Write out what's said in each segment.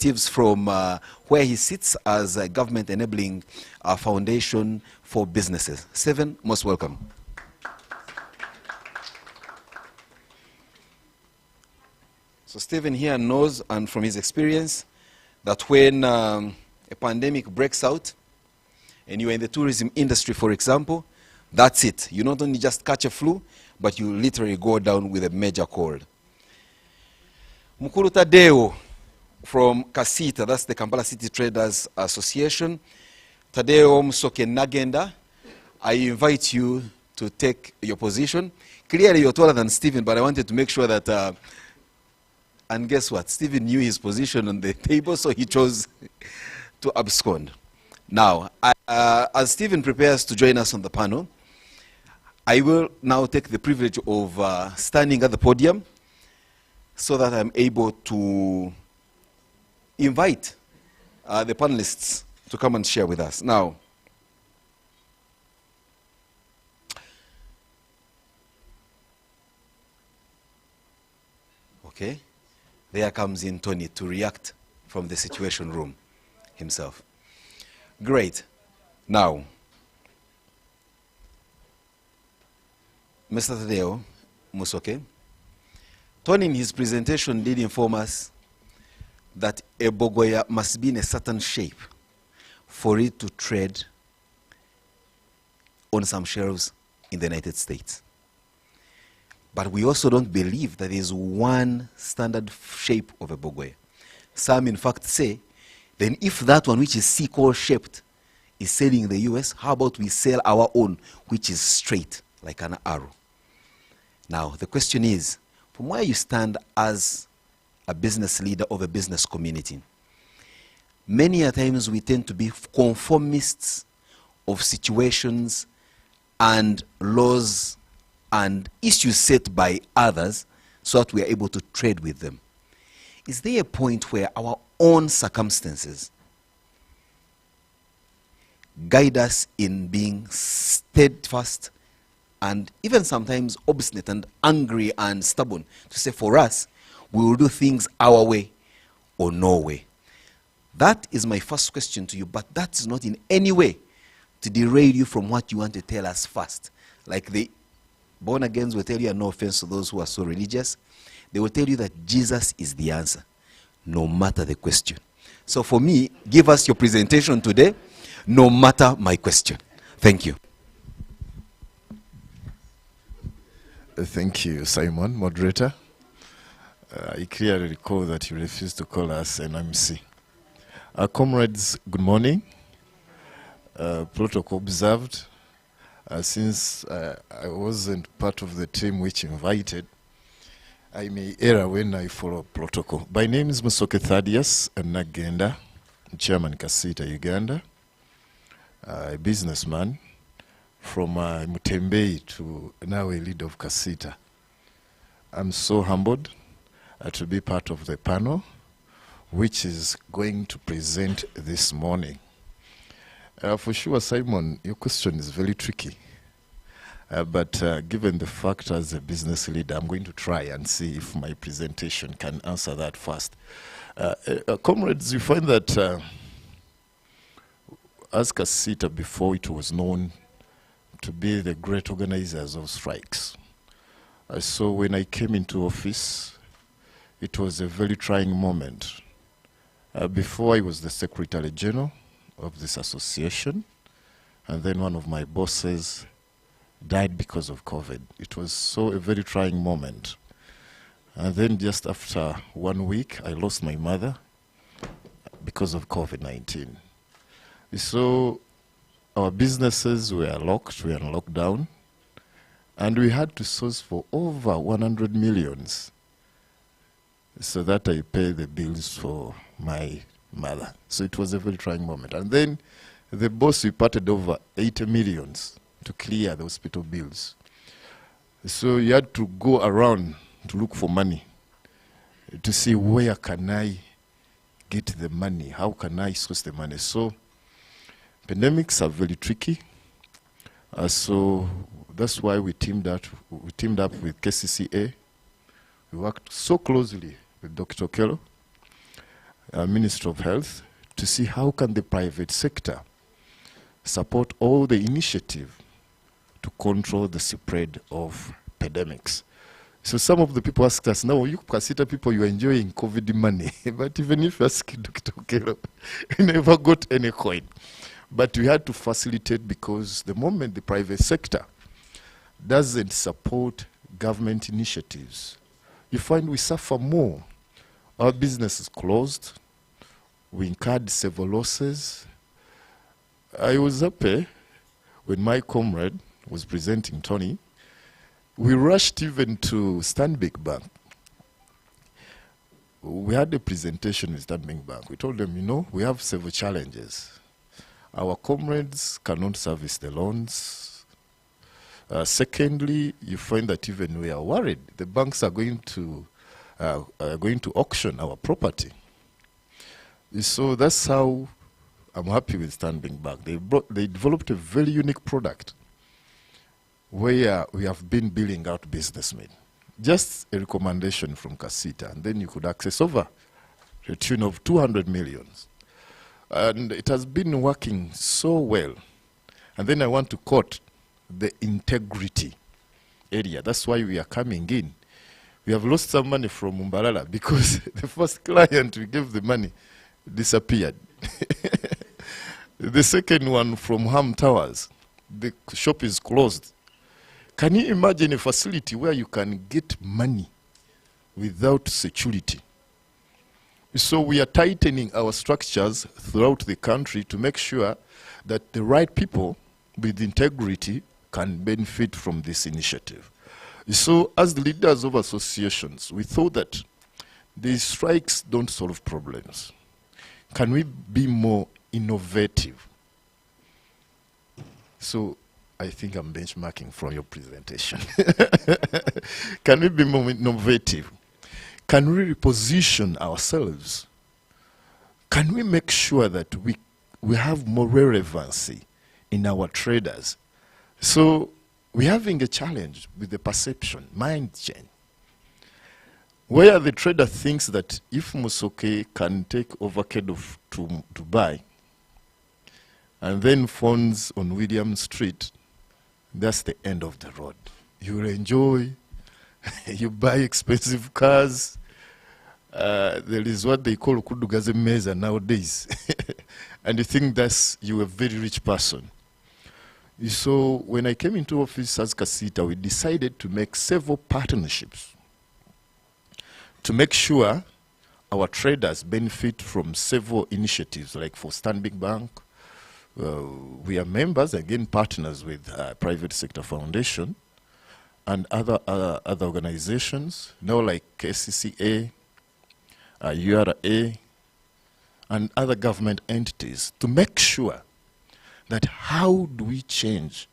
from where he sits as a government enabling foundation for businesses. Stephen, most welcome. So Stephen here knows, and from his experience, that when a pandemic breaks out and you're in the tourism industry, for example, that's it. You not only just catch a flu, but you literally go down with a major cold. Mukuru Tadeo from KCCA, that's the Kampala City Traders Association. Tadeo Msoke Nagenda, I invite you to take your position. Clearly you're taller than Stephen, but I wanted to make sure that, and guess what? Stephen knew his position on the table, so he chose to abscond. Now, as Stephen prepares to join us on the panel, I will now take the privilege of standing at the podium so that I'm able to invite the panelists to come and share with us. Now, okay, there comes in Tony to react from the Situation Room himself. Great. Now, Mr. Tadeo Musoke, Tony in his presentation did inform us that a bogoya must be in a certain shape for it to trade on some shelves in the United States. But we also don't believe that there is one standard shape of a bogoya. Some in fact say, then if that one which is sickle shaped is selling in the US, how about we sell our own which is straight like an arrow? Now the question is, from where you stand as a business leader of a business community, many a times we tend to be conformists of situations and laws and issues set by others so that we are able to trade with them. Is there a point where our own circumstances guide us in being steadfast and even sometimes obstinate and angry and stubborn to say, for us, we will do things our way or no way? That is my first question to you, but that is not in any way to derail you from what you want to tell us first. Like the born-agains will tell you, and no offense to those who are so religious, they will tell you that Jesus is the answer, no matter the question. So for me, give us your presentation today, no matter my question. Thank you. Thank you, Simon, moderator. I clearly recall that you refused to call us an MC. Comrades, good morning. Protocol observed. Since I wasn't part of the team which invited, I may err when I follow protocol. My name is Musoke Thaddeus Nagenda, Chairman KCCA Uganda, a businessman from Mutembei to now a leader of KCCA. I'm so humbled to be part of the panel which is going to present this morning. For sure, Simon, your question is very tricky. But given the fact as a business leader, I'm going to try and see if my presentation can answer that first. Comrades, you find that as KCCA, before it was known to be the great organizers of strikes. So when I came into office, it was a very trying moment. Before I was the Secretary General of this association, and then one of my bosses died because of COVID. It was so a very trying moment. And then just after 1 week, I lost my mother because of COVID-19. So our businesses were locked, we were in lockdown, and we had to source for over 100 millions so that I pay the bills for my mother. So it was a very trying moment. And then the boss reported over 80 millions to clear the hospital bills. So you had to go around to look for money, to see where can I get the money, how can I source the money. So pandemics are very tricky. So that's why we teamed up with KCCA. We worked so closely with Dr. Kello. Minister of Health to see how can the private sector support all the initiative to control the spread of pandemics. So some of the people asked us, now you consider people you are enjoying COVID money, but even if you ask Dr. Okelo, you never got any coin. But we had to facilitate because the moment the private sector doesn't support government initiatives, you find we suffer more. Our business is closed. We incurred several losses. I was happy when my comrade was presenting Tony. We rushed even to Stanbic Bank. We had a presentation with Stanbic Bank. We told them, you know, we have several challenges. Our comrades cannot service the loans. Secondly, you find that even we are worried, the banks are going to auction our property. So that's how I'm happy with Stanbic Bank. They developed a very unique product where we have been billing out businessmen. Just a recommendation from Casita, and then you could access over a tune of 200 millions. And it has been working so well. And then I want to quote the integrity area. That's why we are coming in. We have lost some money from Mumbalala because the first client we gave the money disappeared. The second one from Ham Towers, the shop is closed. Can you imagine a facility where you can get money without security? So we are tightening our structures throughout the country to make sure that the right people with integrity can benefit from this initiative. So as the leaders of associations, we thought that these strikes don't solve problems. Can we be more innovative? So I think I'm benchmarking from your presentation. Can we be more innovative? Can we reposition ourselves? Can we make sure that we have more relevancy in our traders? So we're having a challenge with the perception, mind change, where the trader thinks that if Musoke can take avocado to buy and then phones on William Street, that's the end of the road. You will enjoy, you buy expensive cars. There is what they call kudugaze meza nowadays. And you think you're a very rich person. So when I came into office as Casita, we decided to make several partnerships to make sure our traders benefit from several initiatives, like for Stanbic Bank. We are members, again, partners with Private Sector Foundation and other organizations, now like KCCA, URA, and other government entities to make sure that how do we change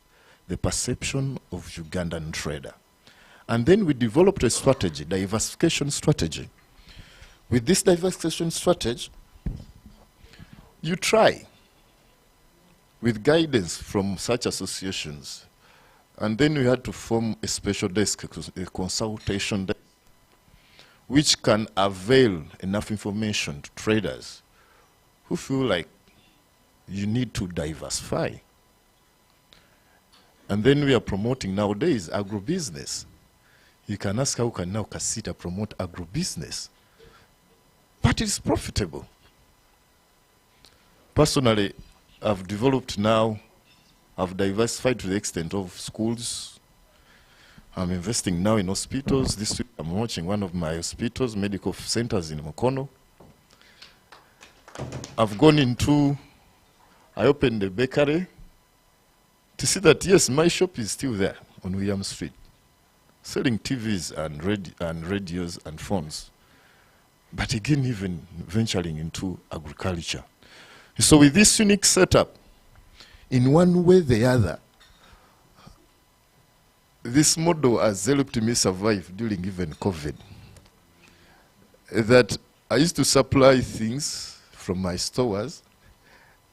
the perception of Ugandan trader. And then we developed a strategy, diversification strategy. With this diversification strategy, you try with guidance from such associations. And then we had to form a special desk, a consultation desk, which can avail enough information to traders who feel like you need to diversify. And then we are promoting nowadays agribusiness. You can ask how can now Casita promote agribusiness? But it's profitable. Personally, I've developed now, I've diversified to the extent of schools. I'm investing now in hospitals. This week I'm watching one of my hospitals, medical centers in Mukono. I've gone into, I opened a bakery to see that, yes, my shop is still there on William Street, selling TVs and radios and phones. But again, even venturing into agriculture. So with this unique setup, in one way or the other, this model has helped me survive during even COVID. That I used to supply things from my stores,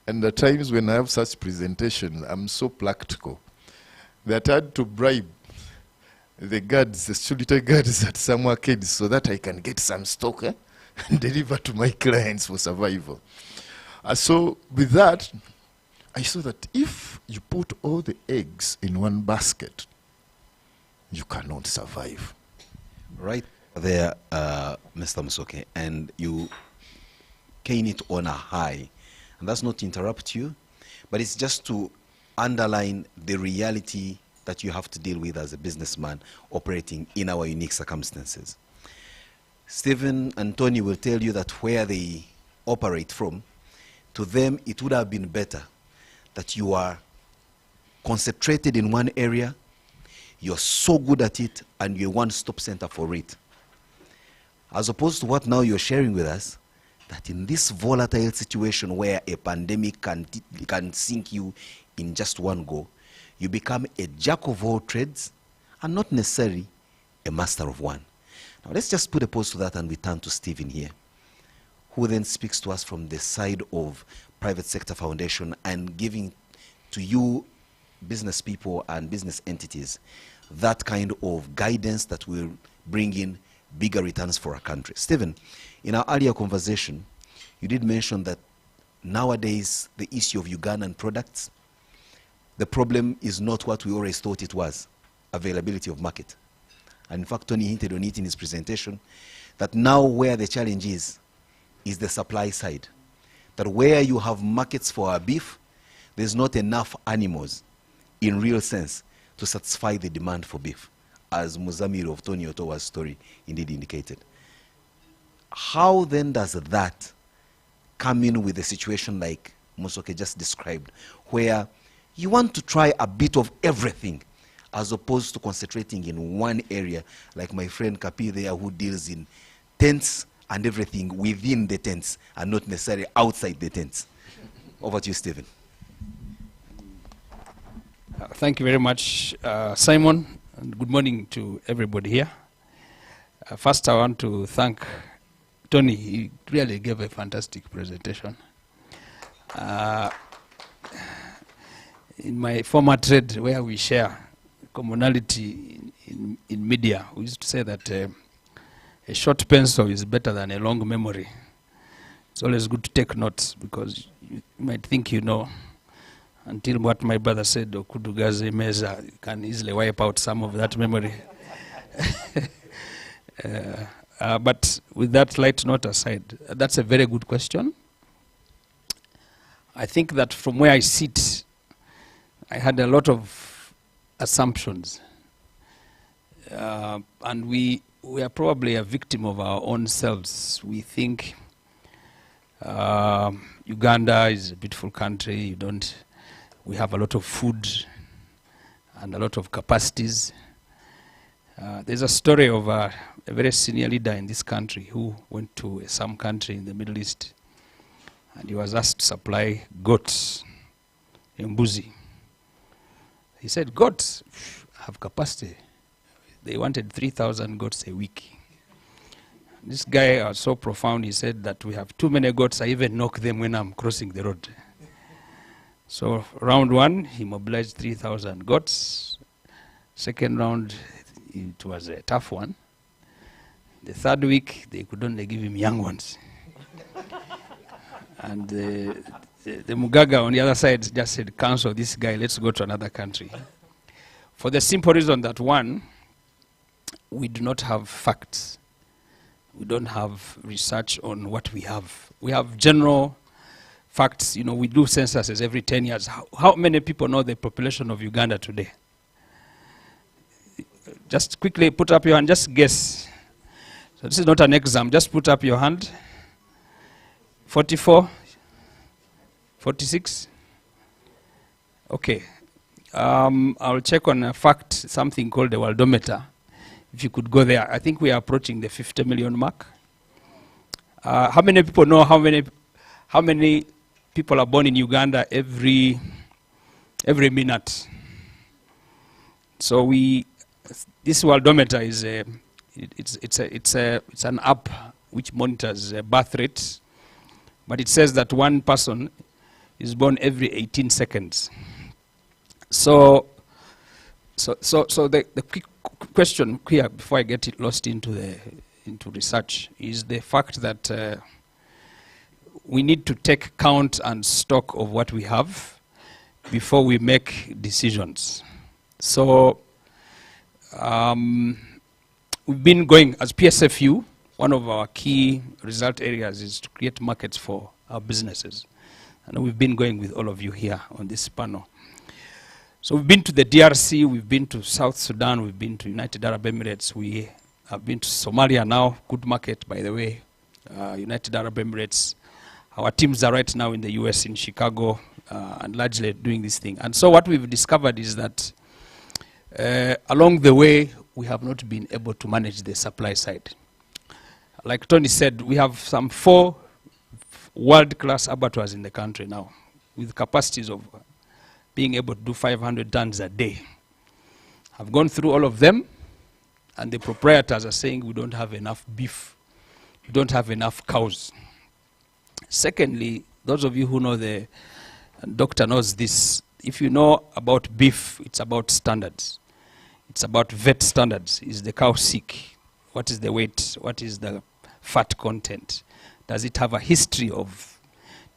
and at times when I have such presentations, I'm so practical that I had to bribe the guards, the security guards at some arcades so that I can get some stock and deliver to my clients for survival. So with that, I saw that if you put all the eggs in one basket, you cannot survive. Right there, Mr. Musoke, and you cane it on a high. And that's not to interrupt you, but it's just to underline the reality that you have to deal with as a businessman operating in our unique circumstances. Stephen and Tony will tell you that where they operate from, to them it would have been better that you are concentrated in one area, you're so good at it, and you're a one-stop center for it. As opposed to what now you're sharing with us, that in this volatile situation where a pandemic can sink you in just one go, you become a jack of all trades and not necessarily a master of one. Now let's just put a pause to that and we turn to Stephen here, who then speaks to us from the side of Private Sector Foundation and giving to you business people and business entities that kind of guidance that will bring in bigger returns for our country. Stephen, in our earlier conversation, you did mention that nowadays the issue of Ugandan products, the problem is not what we always thought it was, availability of market. And in fact, Tony hinted on it in his presentation, that now where the challenge is the supply side. That where you have markets for our beef, there's not enough animals in real sense to satisfy the demand for beef, as Muzamir of Tony Otowa's story indeed indicated. How then does that come in with a situation like Musoke just described, where you want to try a bit of everything as opposed to concentrating in one area, like my friend Kapi there, who deals in tents and everything within the tents and not necessarily outside the tents? Over to you, Stephen. Thank you very much, Simon, and good morning to everybody here. First, I want to thank Tony. He really gave a fantastic presentation. In my former trade, where we share commonality in media, we used to say that a short pencil is better than a long memory. It's always good to take notes, because you might think you know, until what my brother said, Okudugaze Meza, can easily wipe out some of that memory. But with that light note aside, that's a very good question. I think that from where I sit, I had a lot of assumptions. And we are probably a victim of our own selves. We think Uganda is a beautiful country. We have a lot of food and a lot of capacities. There's a story of a very senior leader in this country who went to some country in the Middle East, and he was asked to supply goats in Mbuzi. He said, goats have capacity. They wanted 3,000 goats a week. This guy was so profound, he said that we have too many goats, I even knock them when I'm crossing the road. So round one, he mobilized 3,000 goats. Second round, it was a tough one. The third week, they could only give him young ones. And the Mugaga on the other side just said, cancel this guy, let's go to another country. For the simple reason that, one, we do not have facts. We don't have research on what we have. We have general facts. You know, we do censuses every 10 years. How many people know the population of Uganda today? Just quickly put up your hand, just guess. So this is not an exam, just put up your hand. 44? 46? Okay. I'll check on a fact, something called the worldometer. If you could go there, I think we are approaching the 50 million mark. How many people know how many people are born in Uganda every minute? So this worldometer is it's an app which monitors birth rates, but it says that one person is born every 18 seconds. So the quick question here, before I get it lost into into research is the fact that we need to take count and stock of what we have before we make decisions. So we've been going, as PSFU, one of our key result areas is to create markets for our businesses. And we've been going with all of you here on this panel. So we've been to the DRC, we've been to South Sudan, we've been to United Arab Emirates, we have been to Somalia now, good market by the way, United Arab Emirates. Our teams are right now in the US, in Chicago, and largely doing this thing. And so what we've discovered is that along the way, we have not been able to manage the supply side. Like Tony said, we have some 4 world-class abattoirs in the country now, with capacities of being able to do 500 tons a day. I've gone through all of them, and the proprietors are saying we don't have enough beef, we don't have enough cows. Secondly, those of you who know the doctor knows this, if you know about beef, it's about standards. It's about vet standards. Is the cow sick? What is the weight? What is the fat content? Does it have a history of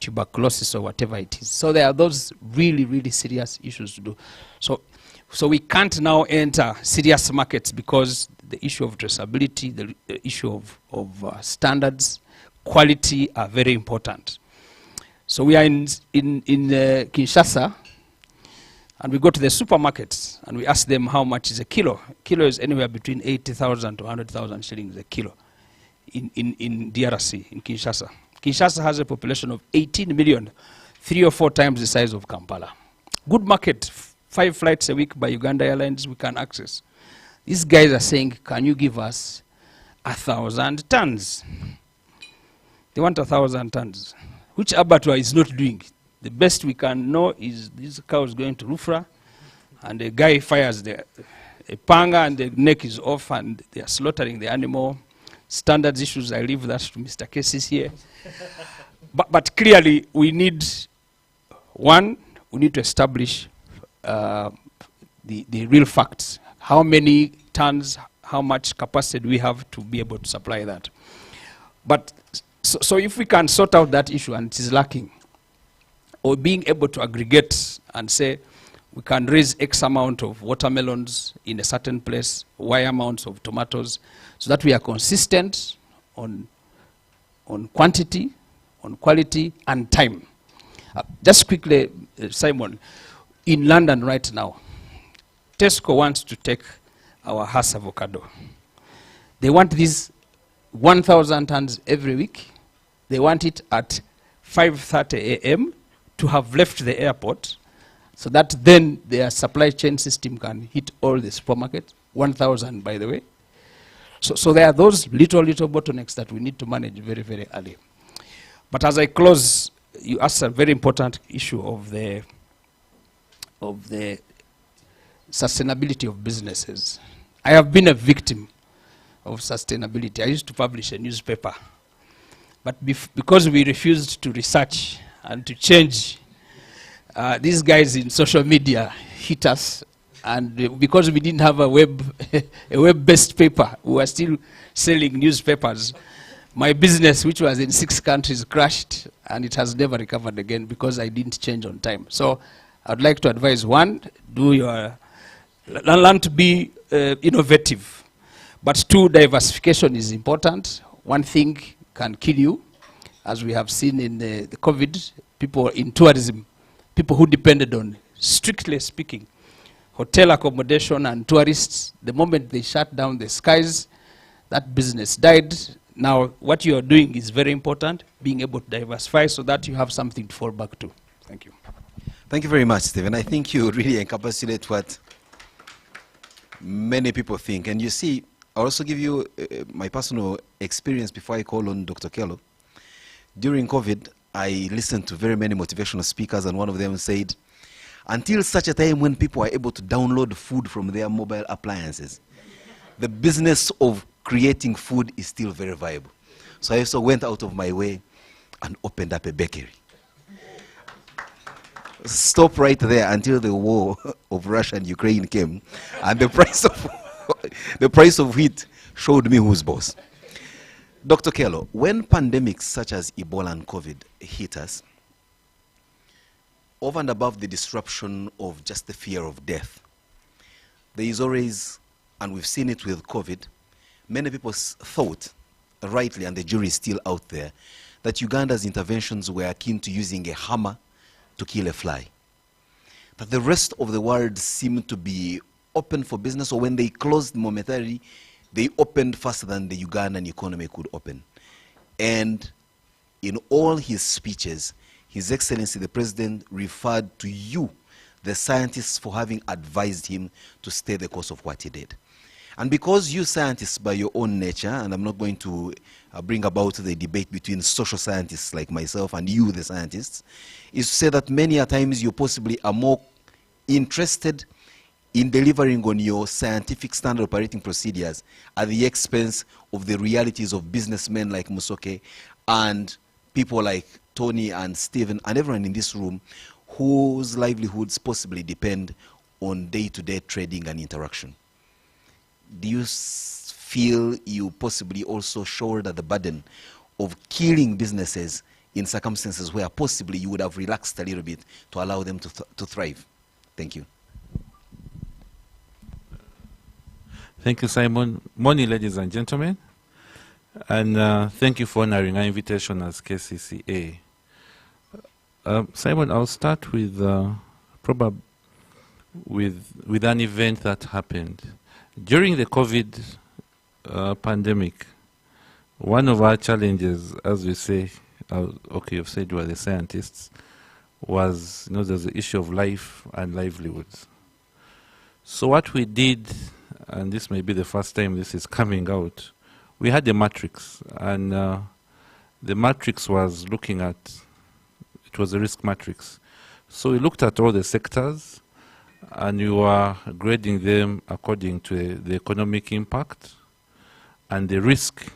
tuberculosis or whatever it is? So there are those really, really serious issues to do. So we can't now enter serious markets because the issue of traceability, the issue of standards, quality are very important. So we are in Kinshasa, and we go to the supermarkets and we ask them how much is a kilo. Kilo is anywhere between 80,000 to 100,000 shillings a kilo in DRC, in Kinshasa. Kinshasa has a population of 18 million, 3 or 4 times the size of Kampala. Good market, 5 flights a week by Uganda Airlines we can access. These guys are saying, can you give us 1,000 tons? They want 1,000 tons, which abattoir is not doing. The best we can know is this cow is going to Rufra, and the guy fires a panga and the neck is off and they are slaughtering the animal. Standards issues, I leave that to Mr. KCCA. but clearly we need, one, we need to establish the real facts. How many tons, how much capacity do we have to be able to supply that? But so if we can sort out that issue and it is lacking, or being able to aggregate and say, we can raise X amount of watermelons in a certain place, Y amounts of tomatoes, so that we are consistent on quantity, on quality, and time. Just quickly, Simon, in London right now, Tesco wants to take our Hass avocado. They want these 1,000 tons every week. They want it at 5:30 a.m. to have left the airport, so that then their supply chain system can hit all the supermarkets, 1,000 by the way. So there are those little bottlenecks that we need to manage very, very early. But as I close, you asked a very important issue of the sustainability of businesses. I have been a victim of sustainability. I used to publish a newspaper, but because we refused to research and to change, these guys in social media hit us, and because we didn't have a web-based paper, we were still selling newspapers. My business, which was in 6 countries, crashed, and it has never recovered again because I didn't change on time. So I'd like to advise, one, learn to be innovative. But 2, diversification is important. One thing can kill you, as we have seen in the COVID, people in tourism, people who depended on, strictly speaking, hotel accommodation and tourists. The moment they shut down the skies, that business died. Now, what you are doing is very important, being able to diversify so that you have something to fall back to. Thank you. Thank you very much, Stephen. I think you really encapsulate what many people think. And you see, I'll also give you my personal experience before I call on Dr. Kello. During COVID, I listened to very many motivational speakers, and one of them said, until such a time when people are able to download food from their mobile appliances, the business of creating food is still very viable. So I also went out of my way and opened up a bakery. Stop right there until the war of Russia and Ukraine came, and the price of wheat showed me who's boss. Dr. Kello, when pandemics such as Ebola and COVID hit us, over and above the disruption of just the fear of death, there is always, and we've seen it with COVID, many people thought, rightly, and the jury is still out there, that Uganda's interventions were akin to using a hammer to kill a fly. That the rest of the world seemed to be open for business, or when they closed momentarily, they opened faster than the Ugandan economy could open. And in all his speeches, His Excellency the President referred to you, the scientists, for having advised him to stay the course of what he did. And because you scientists, by your own nature, and I'm not going to bring about the debate between social scientists like myself and you, the scientists, is to say that many a times you possibly are more interested in delivering on your scientific standard operating procedures at the expense of the realities of businessmen like Musoke and people like Tony and Stephen and everyone in this room whose livelihoods possibly depend on day-to-day trading and interaction. Do you feel you possibly also shoulder the burden of killing businesses in circumstances where possibly you would have relaxed a little bit to allow them to thrive? Thank you. Thank you, Simon. Morning, ladies and gentlemen. And thank you for honoring our invitation as KCCA. Simon, I'll start with probably with an event that happened. During the COVID pandemic, one of our challenges, as we say, okay, you've said you are the scientists, was, there's the issue of life and livelihoods. So what we did, and this may be the first time this is coming out, we had a matrix, and the matrix was looking at, it was a risk matrix. So we looked at all the sectors, and we were grading them according to the economic impact and the risk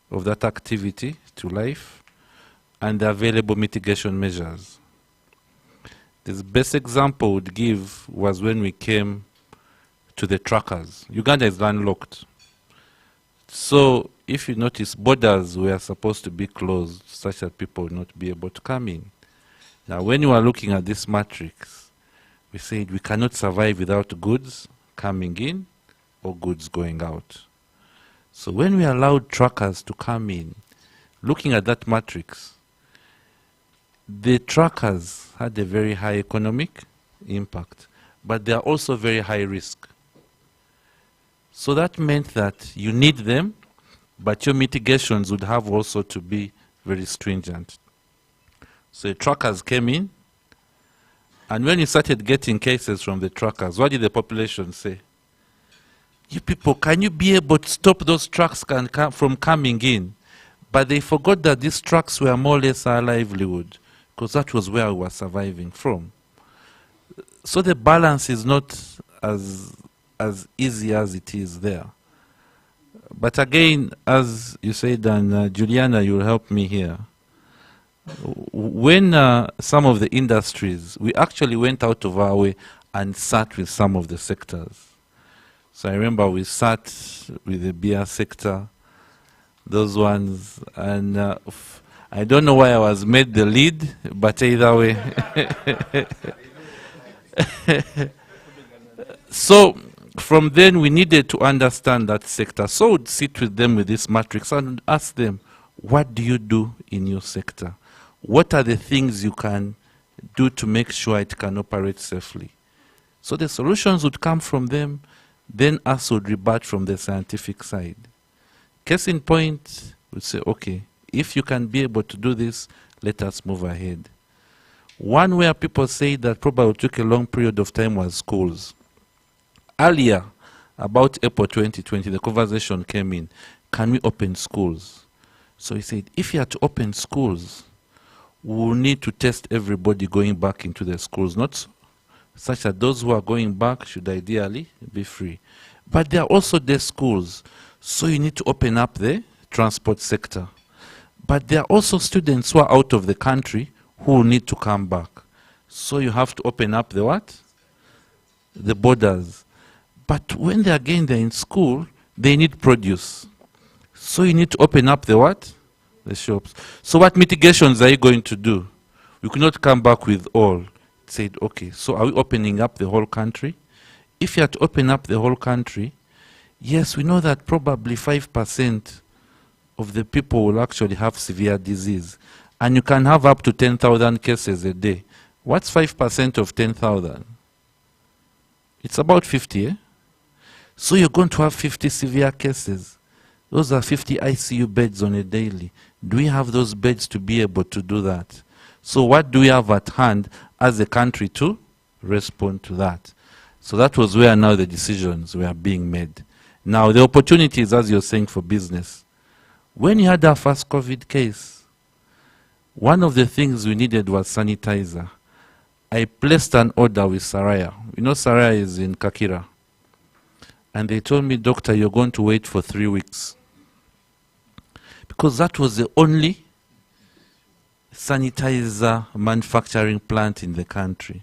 of that activity to life and the available mitigation measures. The best example I would give was when we came to the truckers. Uganda is landlocked. So if you notice, borders were supposed to be closed such that people would not be able to come in. Now, when you are looking at this matrix, we said we cannot survive without goods coming in or goods going out. So when we allowed truckers to come in, looking at that matrix, the truckers had a very high economic impact, but they are also very high risk. So that meant that you need them, but your mitigations would have also to be very stringent. So the truckers came in, and when you started getting cases from the truckers, what did the population say? You people, can you be able to stop those trucks from coming in? But they forgot that these trucks were more or less our livelihood, because that was where we were surviving from. So the balance is not as easy as it is there. But again, as you said, and Juliana, you'll help me here. When some of the industries, we actually went out of our way and sat with some of the sectors. So I remember we sat with the beer sector, those ones, and I don't know why I was made the lead, but either way. So from then we needed to understand that sector. So we'd sit with them with this matrix and ask them, what do you do in your sector? What are the things you can do to make sure it can operate safely? So the solutions would come from them, then us would rebut from the scientific side. Case in point, we'd say, okay, if you can be able to do this, let us move ahead. One where people say that probably took a long period of time was schools. Earlier, about April 2020, the conversation came in, can we open schools? So he said, if you are to open schools, we will need to test everybody going back into the schools, not such that those who are going back should ideally be free. But there are also the schools, so you need to open up the transport sector. But there are also students who are out of the country who will need to come back. So you have to open up the what? The borders. But when they're in school, they need produce. So you need to open up the what? The shops. So what mitigations are you going to do? We could not come back with all. Said, okay, so are we opening up the whole country? If you have to open up the whole country, yes, we know that probably 5% of the people will actually have severe disease. And you can have up to 10,000 cases a day. What's 5% of 10,000? It's about 50, eh? So you're going to have 50 severe cases. Those are 50 ICU beds on a daily. Do we have those beds to be able to do that? So what do we have at hand as a country to respond to that? So that was where now the decisions were being made. Now the opportunities, as you're saying, for business. When you had our first COVID case, one of the things we needed was sanitizer. I placed an order with Saraya. You know Saraya is in Kakira. And they told me, doctor, you're going to wait for 3 weeks. Because that was the only sanitizer manufacturing plant in the country.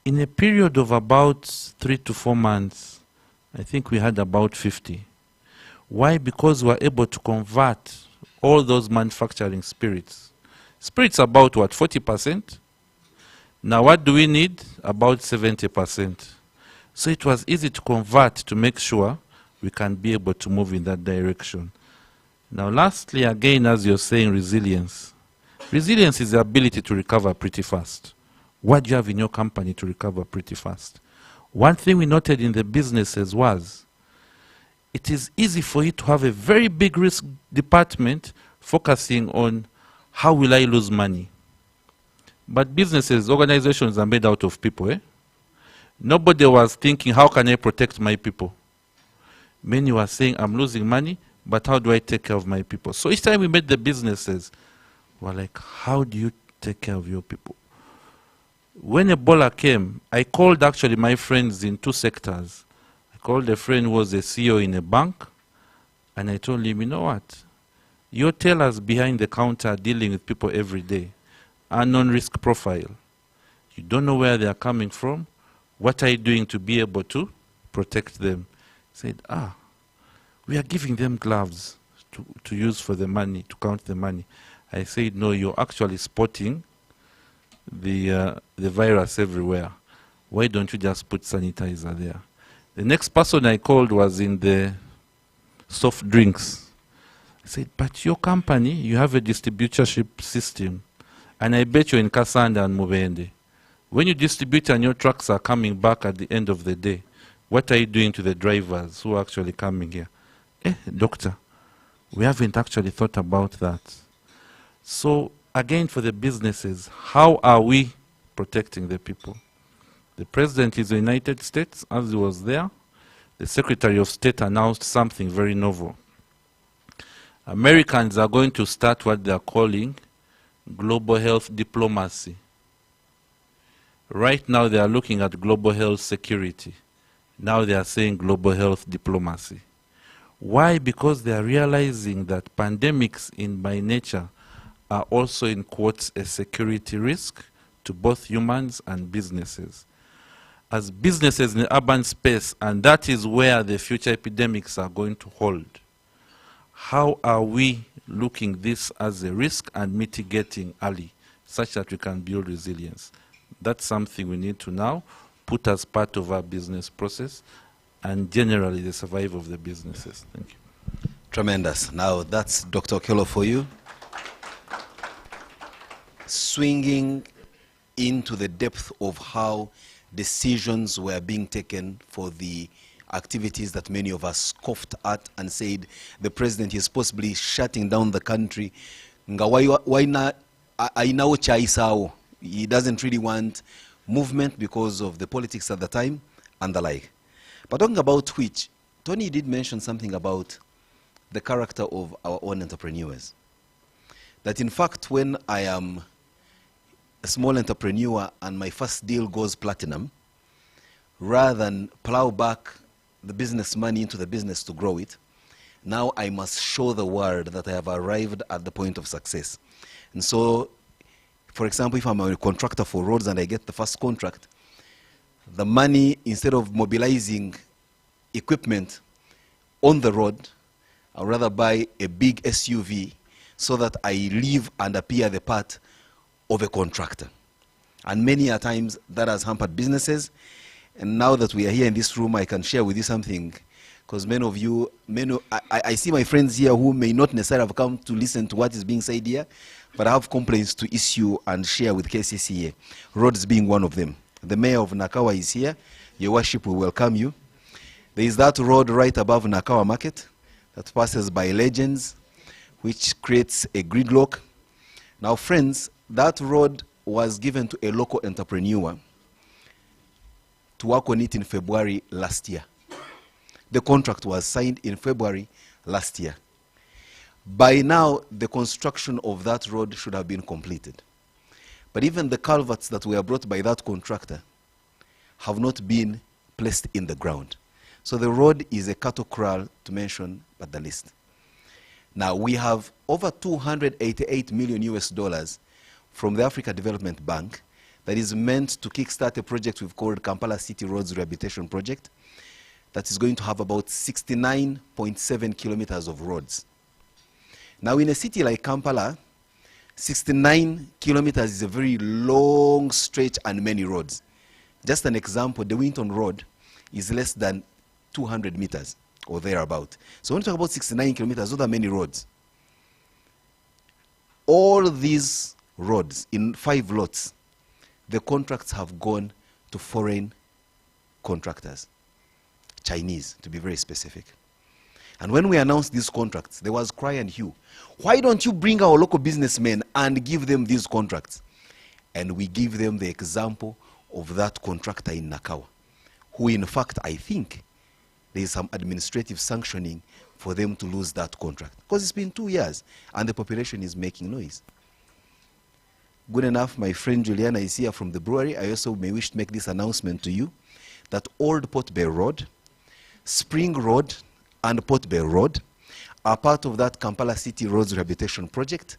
In a period of about 3 to 4 months, I think we had about 50. Why? Because we were able to convert all those manufacturing spirits. Spirits about what, 40%? Now what do we need? About 70%. So it was easy to convert to make sure we can be able to move in that direction. Now lastly, again, as you're saying, resilience. Resilience is the ability to recover pretty fast. What do you have in your company to recover pretty fast? One thing we noted in the businesses was it is easy for you to have a very big risk department focusing on how will I lose money. But businesses, organizations are made out of people. Eh? Nobody was thinking, how can I protect my people? Many were saying, I'm losing money, but how do I take care of my people? So each time we met the businesses, we're like, how do you take care of your people? When Ebola came, I called actually my friends in 2 sectors. I called a friend who was a CEO in a bank, and I told him, you know what? Your tellers behind the counter are dealing with people every day. Unknown risk profile. You don't know where they are coming from. What are you doing to be able to protect them? He said, we are giving them gloves to use for the money, to count the money. I said, no, you're actually spotting the virus everywhere. Why don't you just put sanitizer there? The next person I called was in the soft drinks. I said, but your company, you have a distributorship system. And I bet you're in Kasanda and Mubende. When you distribute and your trucks are coming back at the end of the day, what are you doing to the drivers who are actually coming here? Doctor, we haven't actually thought about that. So again, for the businesses, how are we protecting the people? The President is the United States, as he was there. The Secretary of State announced something very novel. Americans are going to start what they are calling global health diplomacy. Right now they are looking at global health security. Now they are saying global health diplomacy. Why? Because they are realizing that pandemics by nature are also in quotes a security risk to both humans and businesses. As businesses in the urban space, and that is where the future epidemics are going to hold, how are we looking this as a risk and mitigating early such that we can build resilience? That's something we need to now put as part of our business process and generally the survival of the businesses. Thank you. Tremendous. Now that's Dr. Okello for you. Swinging into the depth of how decisions were being taken for the activities that many of us scoffed at and said the president is possibly shutting down the country. He doesn't really want movement because of the politics at the time and the like. But talking about which, Tony did mention something about the character of our own entrepreneurs. That in fact, when I am a small entrepreneur and my first deal goes platinum, rather than plow back the business money into the business to grow it, now I must show the world that I have arrived at the point of success. And so, for example, if I'm a contractor for roads and I get the first contract, the money, instead of mobilizing equipment on the road, I'd rather buy a big SUV so that I live and appear the part of a contractor. And many a times that has hampered businesses. And now that we are here in this room, I can share with you something, because many of you, I see my friends here who may not necessarily have come to listen to what is being said here, but I have complaints to issue and share with KCCA, roads being one of them. The mayor of Nakawa is here. Your worship will welcome you. There is that road right above Nakawa Market that passes by Legends, which creates a gridlock. Now, friends, that road was given to a local entrepreneur to work on it in February last year. The contract was signed in February last year. By now, the construction of that road should have been completed. But even the culverts that were brought by that contractor have not been placed in the ground. So the road is a cattle kraal, to mention but the least. Now, we have over 288 million US dollars from the Africa Development Bank that is meant to kickstart a project we've called Kampala City Roads Rehabilitation Project that is going to have about 69.7 kilometers of roads. Now, in a city like Kampala, 69 kilometers is a very long stretch and many roads. Just an example, the Winton Road is less than 200 meters or thereabout. So when you talk about 69 kilometers, those are many roads. All these roads in 5 lots, the contracts have gone to foreign contractors, Chinese to be very specific. And when we announced these contracts, there was cry and hue. Why don't you bring our local businessmen and give them these contracts? And we give them the example of that contractor in Nakawa, who in fact, I think, there is some administrative sanctioning for them to lose that contract. Because it's been 2 years, and the population is making noise. Good enough, my friend Juliana is here from the brewery. I also may wish to make this announcement to you, that Old Port Bay Road, Spring Road, and Port Bay Road are part of that Kampala City Roads Rehabilitation Project.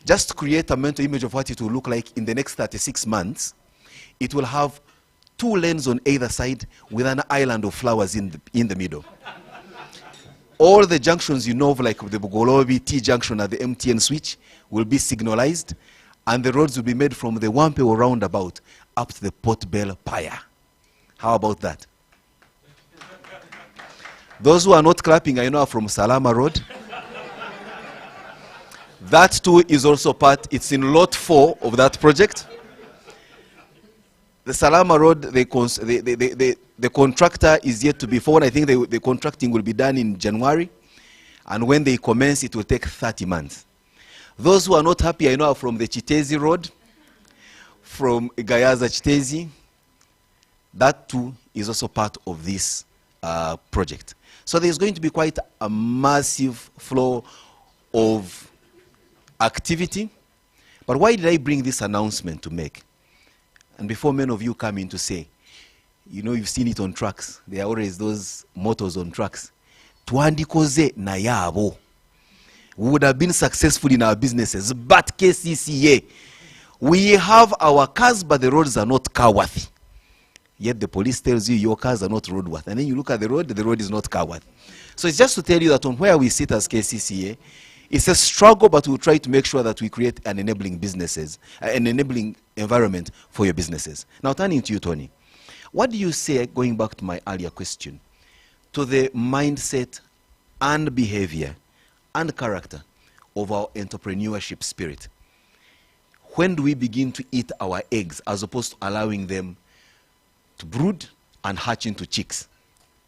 Just to create a mental image of what it will look like in the next 36 months, it will have 2 lanes on either side with an island of flowers in the middle. All the junctions you know, like the Bugolobi T junction at the MTN switch, will be signalized, and the roads will be made from the Wampeo roundabout up to the Port Bell Pier. How about that? Those who are not clapping, I know, are from Salama Road. That too is also part, it's in lot 4 of that project. The Salama Road, the contractor is yet to be formed. I think the contracting will be done in January. And when they commence, it will take 30 months. Those who are not happy, I know, are from the Chitezi Road, from Gayaza Chitezi. That too is also part of this project. So there's going to be quite a massive flow of activity. But why did I bring this announcement to make? And before many of you come in to say, you know, you've seen it on trucks. There are always those motors on trucks. Tuandikoze na yabo. We would have been successful in our businesses, but KCCA, we have our cars, but the roads are not car-worthy. Yet the police tells you your cars are not roadworthy. And then you look at the road is not car-worthy. So it's just to tell you that on where we sit as KCCA, it's a struggle, but we'll try to make sure that we create an enabling businesses, an enabling environment for your businesses. Now, turning to you, Tony, what do you say, going back to my earlier question, to the mindset and behavior and character of our entrepreneurship spirit? When do we begin to eat our eggs as opposed to allowing them to brood and hatch into chicks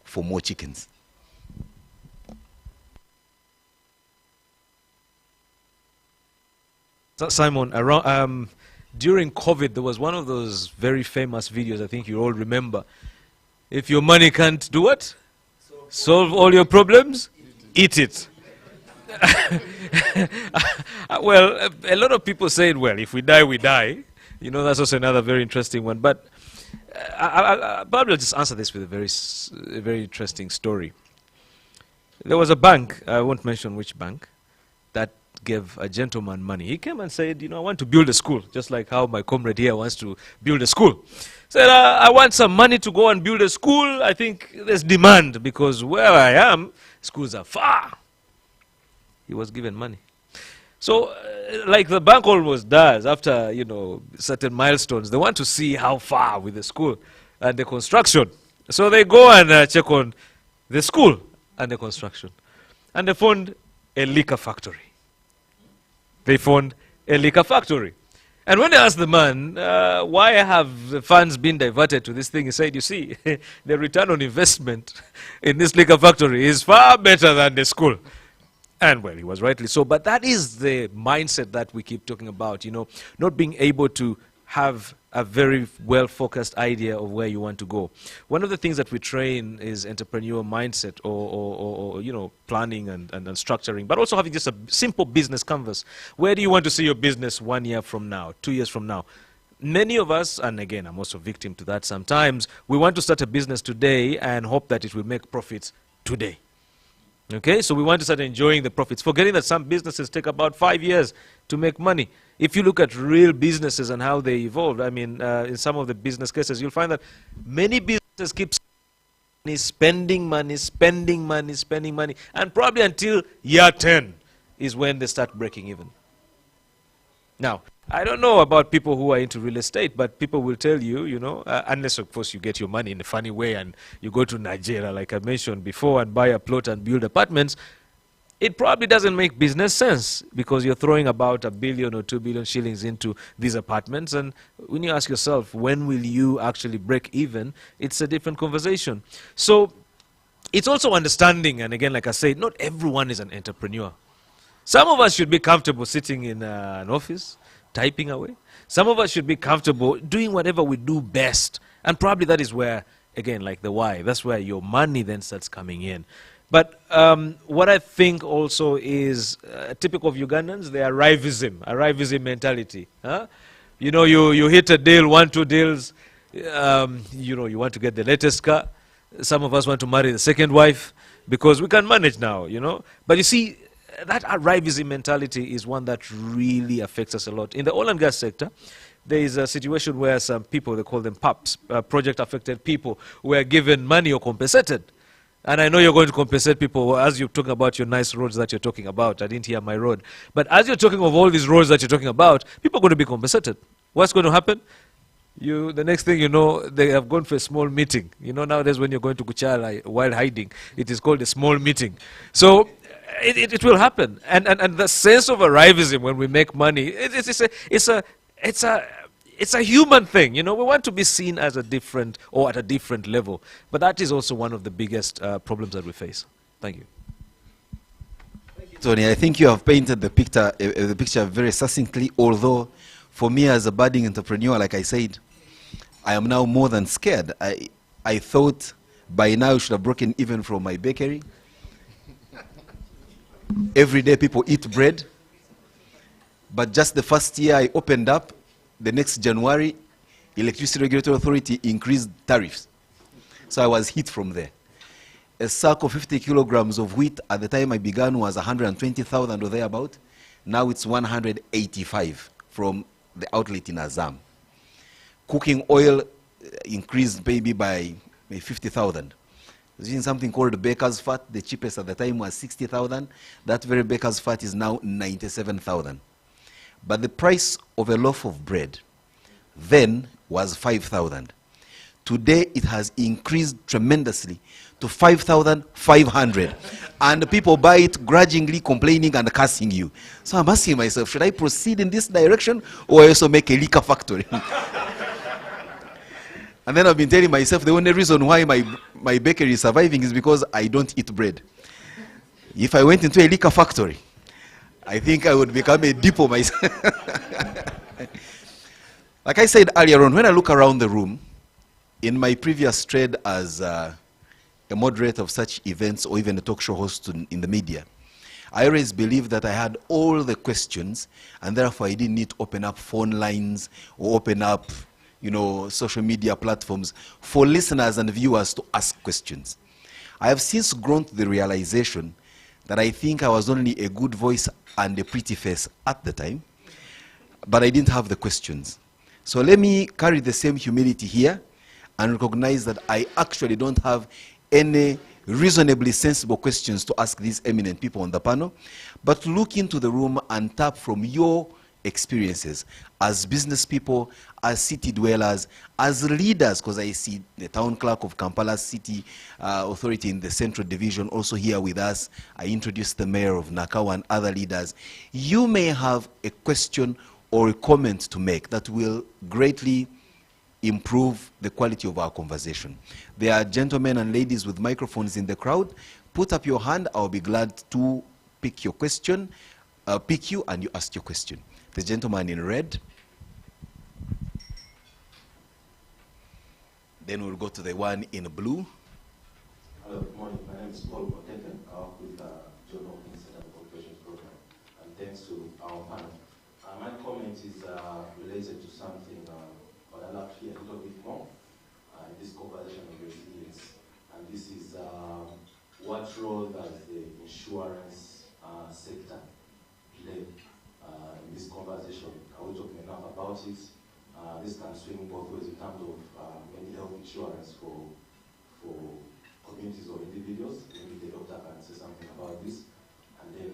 for more chickens? Simon, around, during COVID, there was one of those very famous videos, I think you all remember. If your money can't do what? Solve all your problems? Eat it. Well, a lot of people say, well, if we die, we die. You know, that's also another very interesting one. But I'll just answer this with a very interesting story. There was a bank, I won't mention which bank, that gave a gentleman money. He came and said, you know, I want to build a school, just like how my comrade here wants to build a school. Said, I want some money to go and build a school. I think there's demand because where I am, schools are far. he was given money. So, like the bank almost does after, certain milestones, they want to see how far with the school and the construction. So they go and check on the school and the construction. And they found a liquor factory. They found a liquor factory. And when they asked the man, why have the funds been diverted to this thing, he said, you see, the return on investment in this liquor factory is far better than the school. And well, he was rightly so. But that is the mindset that we keep talking about, not being able to have a very well-focused idea of where you want to go. One of the things that we train is entrepreneurial mindset or planning and structuring, but also having just a simple business canvas. Where do you want to see your business 1 year from now, 2 years from now? Many of us, and again, I'm also victim to that sometimes, we want to start a business today and hope that it will make profits today. Okay, so we want to start enjoying the profits, forgetting that some businesses take about 5 years to make money. If you look at real businesses and how they evolved, I mean, in some of the business cases, you'll find that many businesses keep spending money, and probably until year 10 is when they start breaking even. Now, I don't know about people who are into real estate, but people will tell you, unless of course you get your money in a funny way and you go to Nigeria, like I mentioned before, and buy a plot and build apartments, it probably doesn't make business sense because you're throwing about 1 billion or 2 billion shillings into these apartments. And when you ask yourself, when will you actually break even, it's a different conversation. So it's also understanding, and again, like I said, not everyone is an entrepreneur. Some of us should be comfortable sitting in an office, typing away. Some of us should be comfortable doing whatever we do best. And probably that is where, again, like the why, that's where your money then starts coming in. But what I think also is typical of Ugandans, the arrivism mentality. Huh? You hit a deal, 1, 2 deals, you want to get the latest car. Some of us want to marry the second wife because we can manage now, But you see, that arrivism mentality is one that really affects us a lot. In the oil and gas sector, there is a situation where some people, they call them PAPs, project-affected people, were given money or compensated. And I know you're going to compensate people as you're talking about your nice roads that you're talking about. I didn't hear my road. But as you're talking of all these roads that you're talking about, people are going to be compensated. What's going to happen? The next thing you know, they have gone for a small meeting. Nowadays when you're going to Kuchala while hiding, it is called a small meeting. So it will happen. And the sense of arrivism when we make money, it's a human thing. We want to be seen as a different or at a different level. But that is also one of the biggest problems that we face. Thank you. Tony, I think you have painted the picture very succinctly, although for me as a budding entrepreneur, like I said, I am now more than scared. I thought by now I should have broken even from my bakery. Every day people eat bread. But just the first year I opened up, the next January, Electricity Regulatory Authority increased tariffs. So I was hit from there. A sack of 50 kilograms of wheat at the time I began was 120,000 or thereabout. Now it's 185 from the outlet in Azam. Cooking oil increased maybe by 50,000. Using something called baker's fat, the cheapest at the time was 60,000. That very baker's fat is now 97,000. But the price of a loaf of bread then was 5,000. Today it has increased tremendously to 5,500. And people buy it grudgingly, complaining and cursing you. So I'm asking myself, should I proceed in this direction or also make a liquor factory? And then I've been telling myself the only reason why my bakery is surviving is because I don't eat bread. If I went into a liquor factory, I think I would become a depot myself. Like I said earlier on, when I look around the room, in my previous trade as a moderator of such events or even a talk show host in the media, I always believed that I had all the questions and therefore I didn't need to open up phone lines or open up, social media platforms for listeners and viewers to ask questions. I have since grown to the realization that I think I was only a good voice and a pretty face at the time, but I didn't have the questions. So let me carry the same humility here and recognize that I actually don't have any reasonably sensible questions to ask these eminent people on the panel, but look into the room and tap from your experiences as business people, as city dwellers, as leaders, because I see the town clerk of Kampala City Authority in the Central Division also here with us. I introduced the mayor of Nakawa and other leaders. You may have a question or a comment to make that will greatly improve the quality of our conversation. There are gentlemen and ladies with microphones in the crowd. Put up your hand. I'll be glad to pick your question, pick you, and you ask your question. The gentleman in red. Then we'll go to the one in blue. Hello, good morning. My name is Paul Moteke. I work with John Hopkins Center for Operations Program. And thanks to our panel. My comment is related to something but I'd like to hear a little bit more in this conversation of resilience. And this is what role does the insurance sector play in this conversation? Are we talking enough about it? This can swing both ways in terms of mental health insurance for communities or individuals. Maybe the doctor can say something about this. And then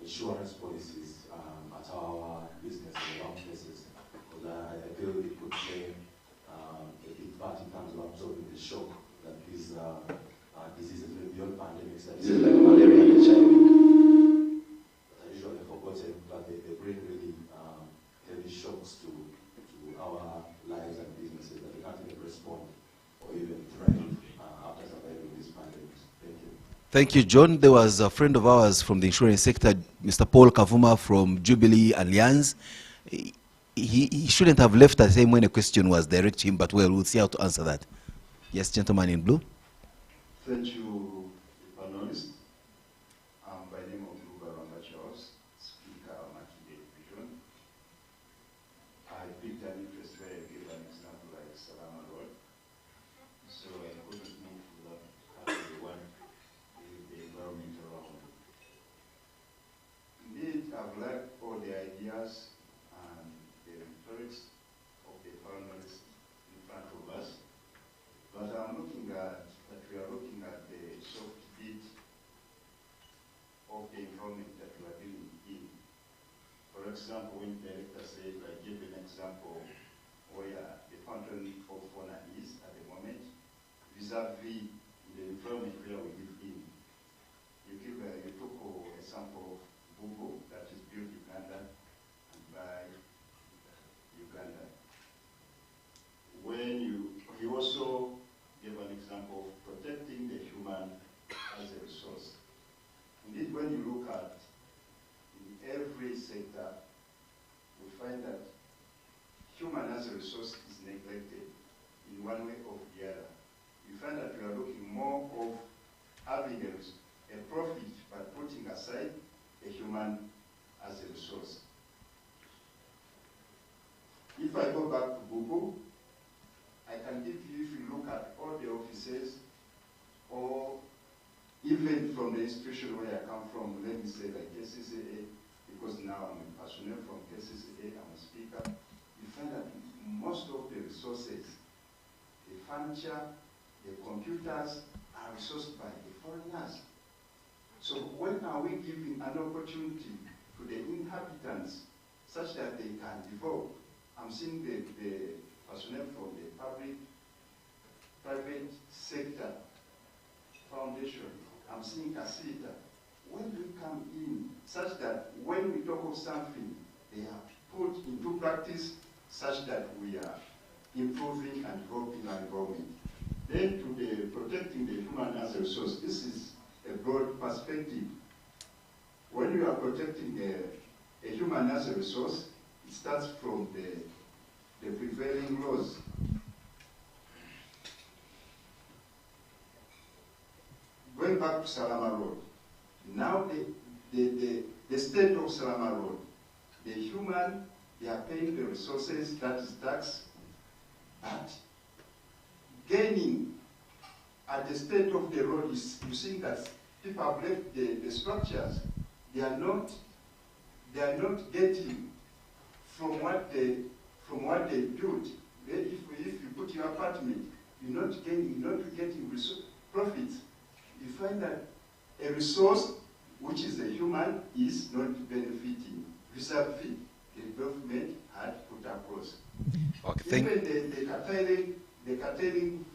insurance policies at our business and our places. Because I feel it could play a big part in terms of absorbing the shock that these diseases, beyond pandemics, that diseases like malaria and HIV, that are usually forgotten, but they bring really heavy shocks to our lives and businesses that we can't even respond or even thrive after surviving these pandemics. Thank you. Thank you, John. There was a friend of ours from the insurance sector, Mr. Paul Kavuma from Jubilee Alliance. He shouldn't have left the same when a question was directed to him, but well, we'll see how to answer that. Yes, gentleman in blue. Thank you, panelists. By name of Lugaranga Charles, Speaker Makinde Division. I picked an interest where I gave an example like Salama Road. So I couldn't move to the one with the environment around. Indeed, I've liked all the ideas and the rhetorics of the panelists in front of us. But I'm looking at that we are looking at the soft bit of the environment that we are dealing in. For example, when the director said, I gave an example where the fountain of fauna is at the moment, vis-a-vis the environment where we live in. You took a sample of Bubu that is built in Uganda and by Uganda. When you also gave an example of protecting the human as a resource. Indeed, when you look at in every sector, we find that human as a resource is neglected in one way or the other. You find that we are looking more of having a profit by putting aside a human as a resource. If I go back to Google, I can give you, if you look at all the offices, or even from the institution where I come from, let me say like KCCA, because now I'm a personnel from KCCA, I'm a speaker, you find that most of the resources, the furniture, the computers, are resourced by the foreigners. So when are we giving an opportunity to the inhabitants such that they can develop? I'm seeing the personnel from the private sector foundation. I'm seeing CACCA. When do we come in such that when we talk of something, they are put into practice such that we are improving and developing our environment? Then to the protecting the human as a resource, this is a broad perspective. When you are protecting a human as a resource, it starts from the prevailing laws. Going back to Salama Road, now the state of Salama Road, the human, they are paying the resources, that is tax, but gaining at the state of the road is, you see that people have left the structures, they are not getting from what they built. If you put your apartment, you're not getting profits. find that a resource which is a human is not benefiting vis-a-vis the government had put across. Okay, Even the curtailing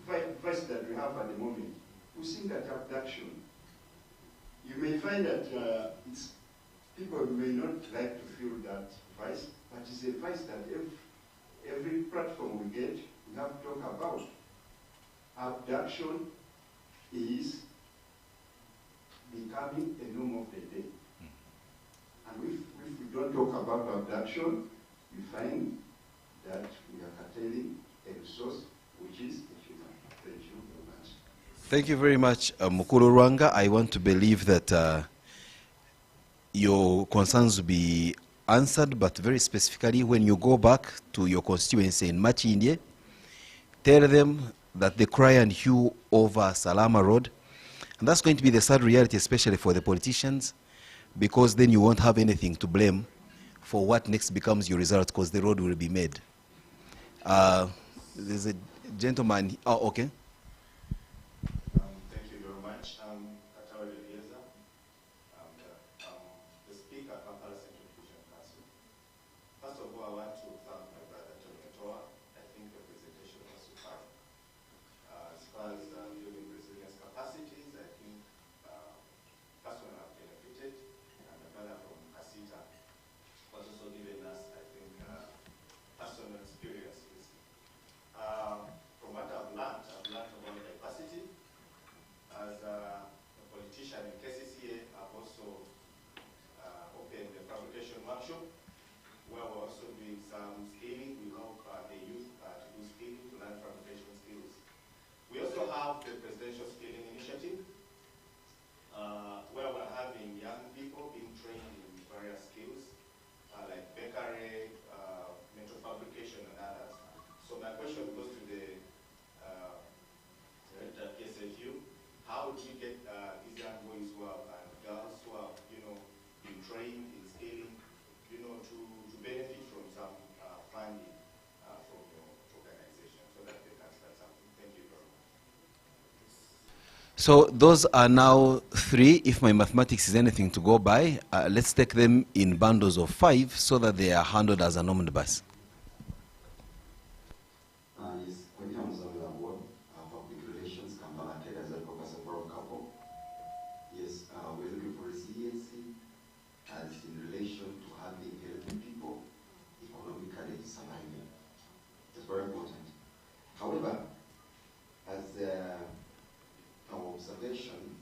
vice that we have at the moment, we think that abduction, you may find that people may not like to feel that vice, but it's a vice that every platform we get, we have to talk about. Abduction is becoming a norm of the day. And if we don't talk about abduction, we find that we are curtailing a resource which is a human. Thank you very much. Thank you very much, Mukulu Rwanga. I want to believe that your concerns will be answered, but very specifically, when you go back to your constituency in Machindye, tell them that they cry and hew over Salama Road. And that's going to be the sad reality, especially for the politicians, because then you won't have anything to blame for what next becomes your result, because the road will be made. There's a gentleman. Oh, okay. Thank you very much. Katawale Elieza, the Speaker of Kampala Central Division Council. First of all, I want to thank my brother John Katoa. I think the presentation was superb. As far as building resilience capacities, I think personally I've benefited, and my brother from Kasita was also giving us, I think, personal experiences. From what I've learned about capacity. As a politician in KCCA, I've also opened a fabrication workshop where we're also doing some skilling. We help the youth to do skilling, to learn fabrication skills. We also have the presidential skilling initiative where we're having young people being trained in various skills like bakery, metal fabrication, and others. So my question goes to the Director of KCCA. How do you get these young boys who have, and girls who have, been trained in scaling, to benefit from some funding from your organization so that they can start something? Thank you very much. So those are now 3, if my mathematics is anything to go by. Let's take them in bundles of 5 so that they are handled as an omnibus. Yes, when it comes to the board, public relations, Kampala as a professor for a couple. Yes, we're looking for resiliency as in relation to having helping people economically surviving. It's very important. However, as our observation,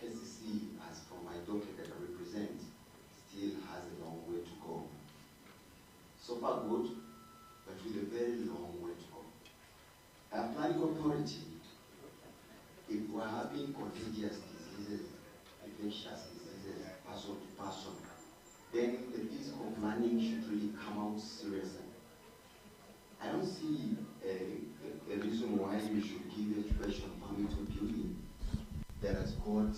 KCC, as from my docket that I represent, still has a long way to go. So far good, but with a very long way to go. A planning authority, if we're having contagious diseases, infectious diseases, person to person, then the physical planning should really come out seriously. I don't see a reason why we should give education permit to building that has got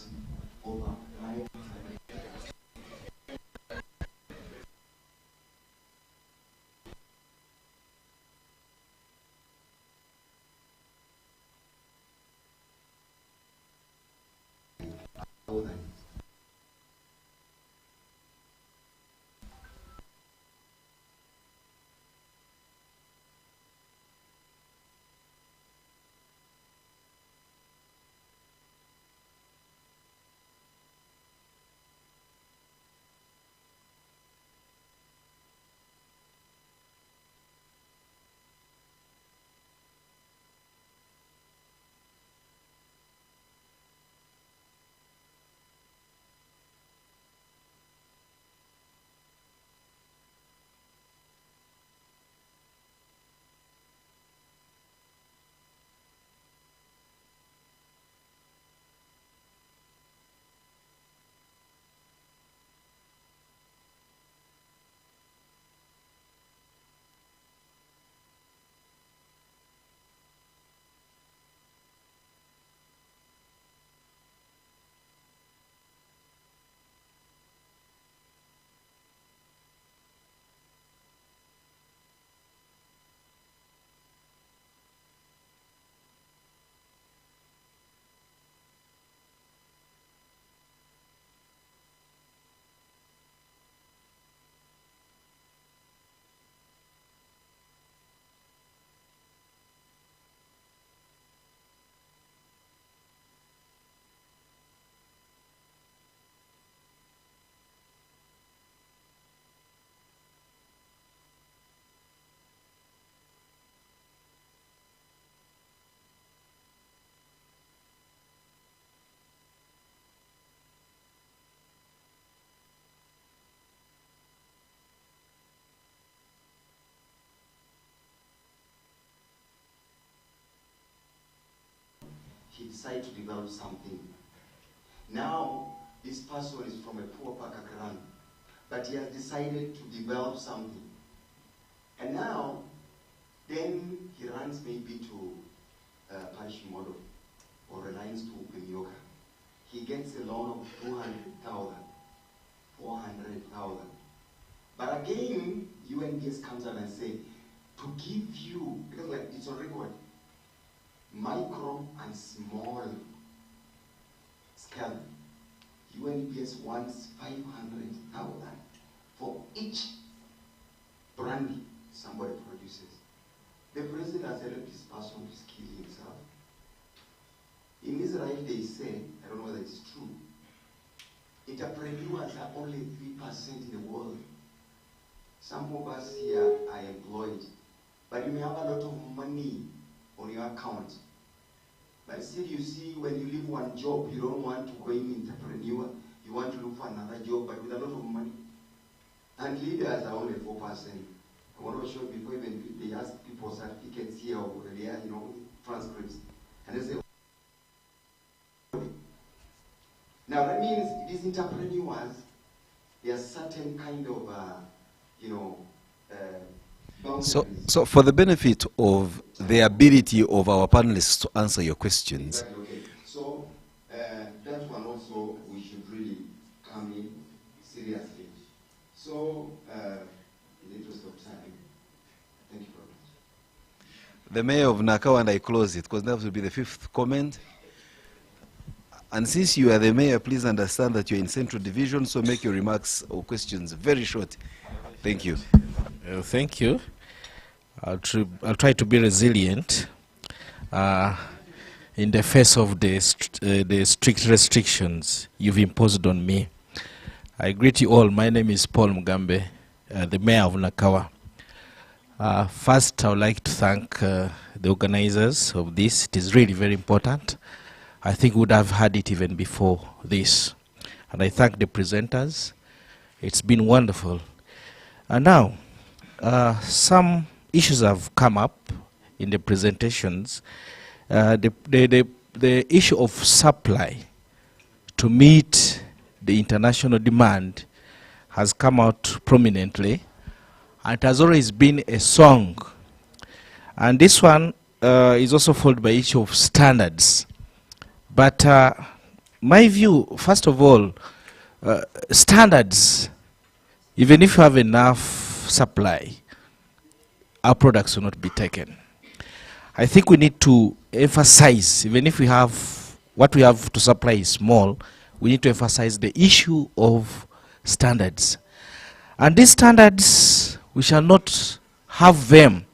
over 500. he decided to develop something. Now, this person is from a poor background, but he has decided to develop something. And now, then he runs maybe to Parish Model or Reliance to Upenyoka. He gets a loan of 200,000, 400,000. But again, UNBS comes out and say, to give you, because like it's on record, micro and small scale, UNBS wants 500,000 for each brandy somebody produces. The president has helped this person to kill himself. In Israel, they say, I don't know whether it's true, entrepreneurs are only 3% in the world. Some of us here are employed, but you may have a lot of money on your account. But still, you see, when you leave one job, you don't want to go in entrepreneur. You want to look for another job, but with a lot of money. And leaders are only 4%. I want to show before even they ask people certificates here or there, transcripts. And they say, now that means these entrepreneurs, there are certain kind of, So for the benefit of the ability of our panelists to answer your questions. Exactly, okay. So that one also we should really come in seriously. So in the interest of time, thank you very much. The mayor of Nakawa, and I close it because that will be the fifth comment. And since you are the mayor, please understand that you're in Central Division, so make your remarks or questions very short. Thank you. Thank you. I'll try to be resilient in the face of the strict restrictions you've imposed on me. I greet you all. My name is Paul Mugambe, the mayor of Nakawa. First, I would like to thank the organizers of this. It is really very important. I think we would have had it even before this. And I thank the presenters. It's been wonderful. And now, some issues have come up in the presentations. The issue of supply to meet the international demand has come out prominently. And it has always been a song. And this one is also followed by issue of standards. But my view, first of all, standards, even if you have enough supply, our products will not be taken. I think we need to emphasize, even if we have, what we have to supply is small, we need to emphasize the issue of standards. And these standards, we shall not have them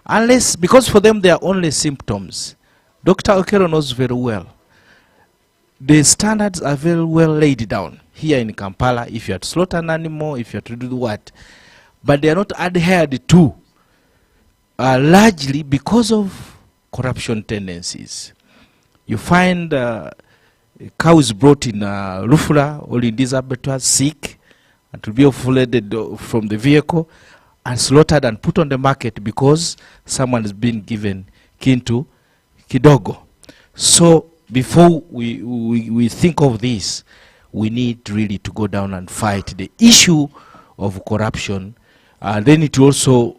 unless, because for them they are only symptoms. Dr. Okero knows very well. The standards are very well laid down. Here in Kampala, if you have to slaughter an animal, if you have to do what. But they are not adhered to, largely because of corruption tendencies. You find cows brought in Rufula or in these abattoirs sick, and to be offloaded from the vehicle and slaughtered and put on the market because someone has been given kintu kidogo. So before we think of this, we need really to go down and fight the issue of corruption. Then it will also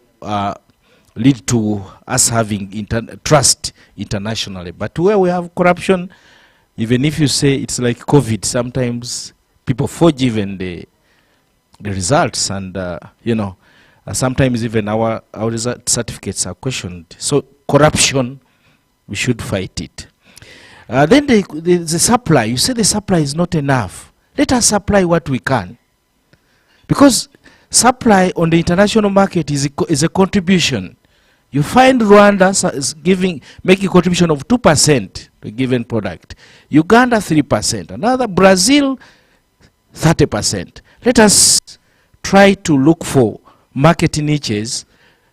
lead to us having trust internationally. But where we have corruption, even if you say it's like COVID, sometimes people forge even the results, and sometimes even our result certificates are questioned. So corruption, we should fight it. Then the supply, you say the supply is not enough. Let us supply what we can. Because supply on the international market is a contribution. You find Rwanda is making a contribution of 2% to a given product. Uganda 3%. Another Brazil 30%. Let us try to look for market niches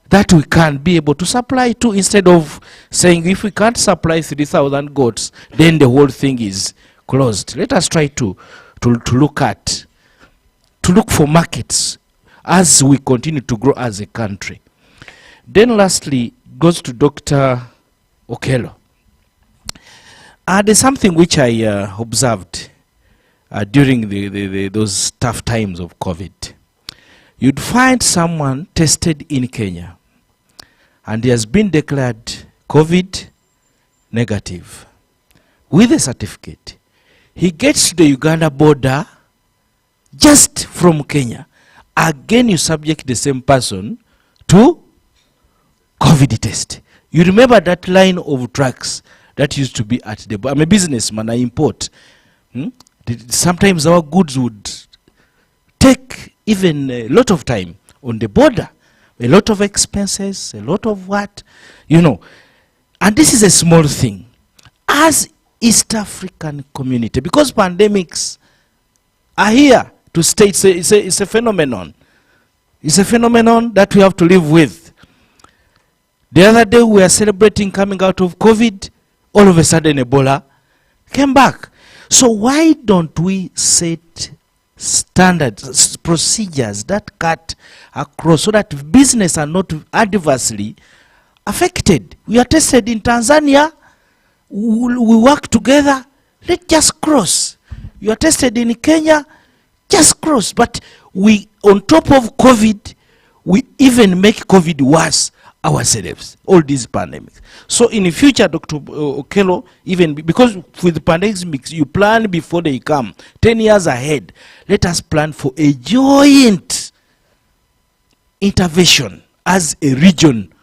that we can be able to supply to, instead of saying if we can't supply 3,000 goats, then the whole thing is closed. Let us try to look for markets as we continue to grow as a country. Then lastly, goes to Dr. Okello. There's something which I observed during those tough times of COVID. You'd find someone tested in Kenya, and he has been declared COVID negative with a certificate. He gets to the Uganda border just from Kenya. Again, you subject the same person to COVID test. You remember that line of trucks that used to be at the border? I'm a businessman, I import. Sometimes our goods would take even a lot of time on the border, a lot of expenses, a lot of what, you know. And this is a small thing. As East African community, because pandemics are here to stay, it's a phenomenon. It's a phenomenon that we have to live with. The other day we were celebrating coming out of COVID, all of a sudden Ebola came back. So why don't we set standards, procedures that cut across so that business are not adversely affected? We are tested in Tanzania, we work together, let's just cross. You are tested in Kenya, just cross. But we, on top of COVID, we even make COVID worse ourselves, all these pandemics. So in the future, Dr. Okello, even because with pandemics, you plan before they come, 10 years ahead. Let us plan for a joint intervention as a region,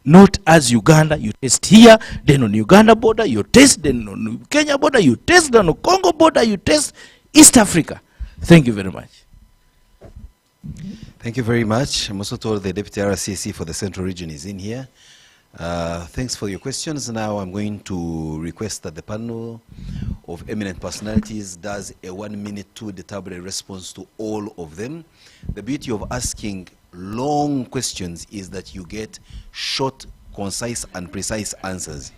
not as Uganda. You test here, then on Uganda border, you test, then on Kenya border, you test, then on Congo border, you test, East Africa. Thank you very much. Thank you very much. I'm also told the Deputy RCC for the Central Region is in here. Thanks for your questions. Now I'm going to request that the panel of eminent personalities does a 1 minute to the tablet response to all of them. The beauty of asking long questions is that you get short, concise, and precise answers.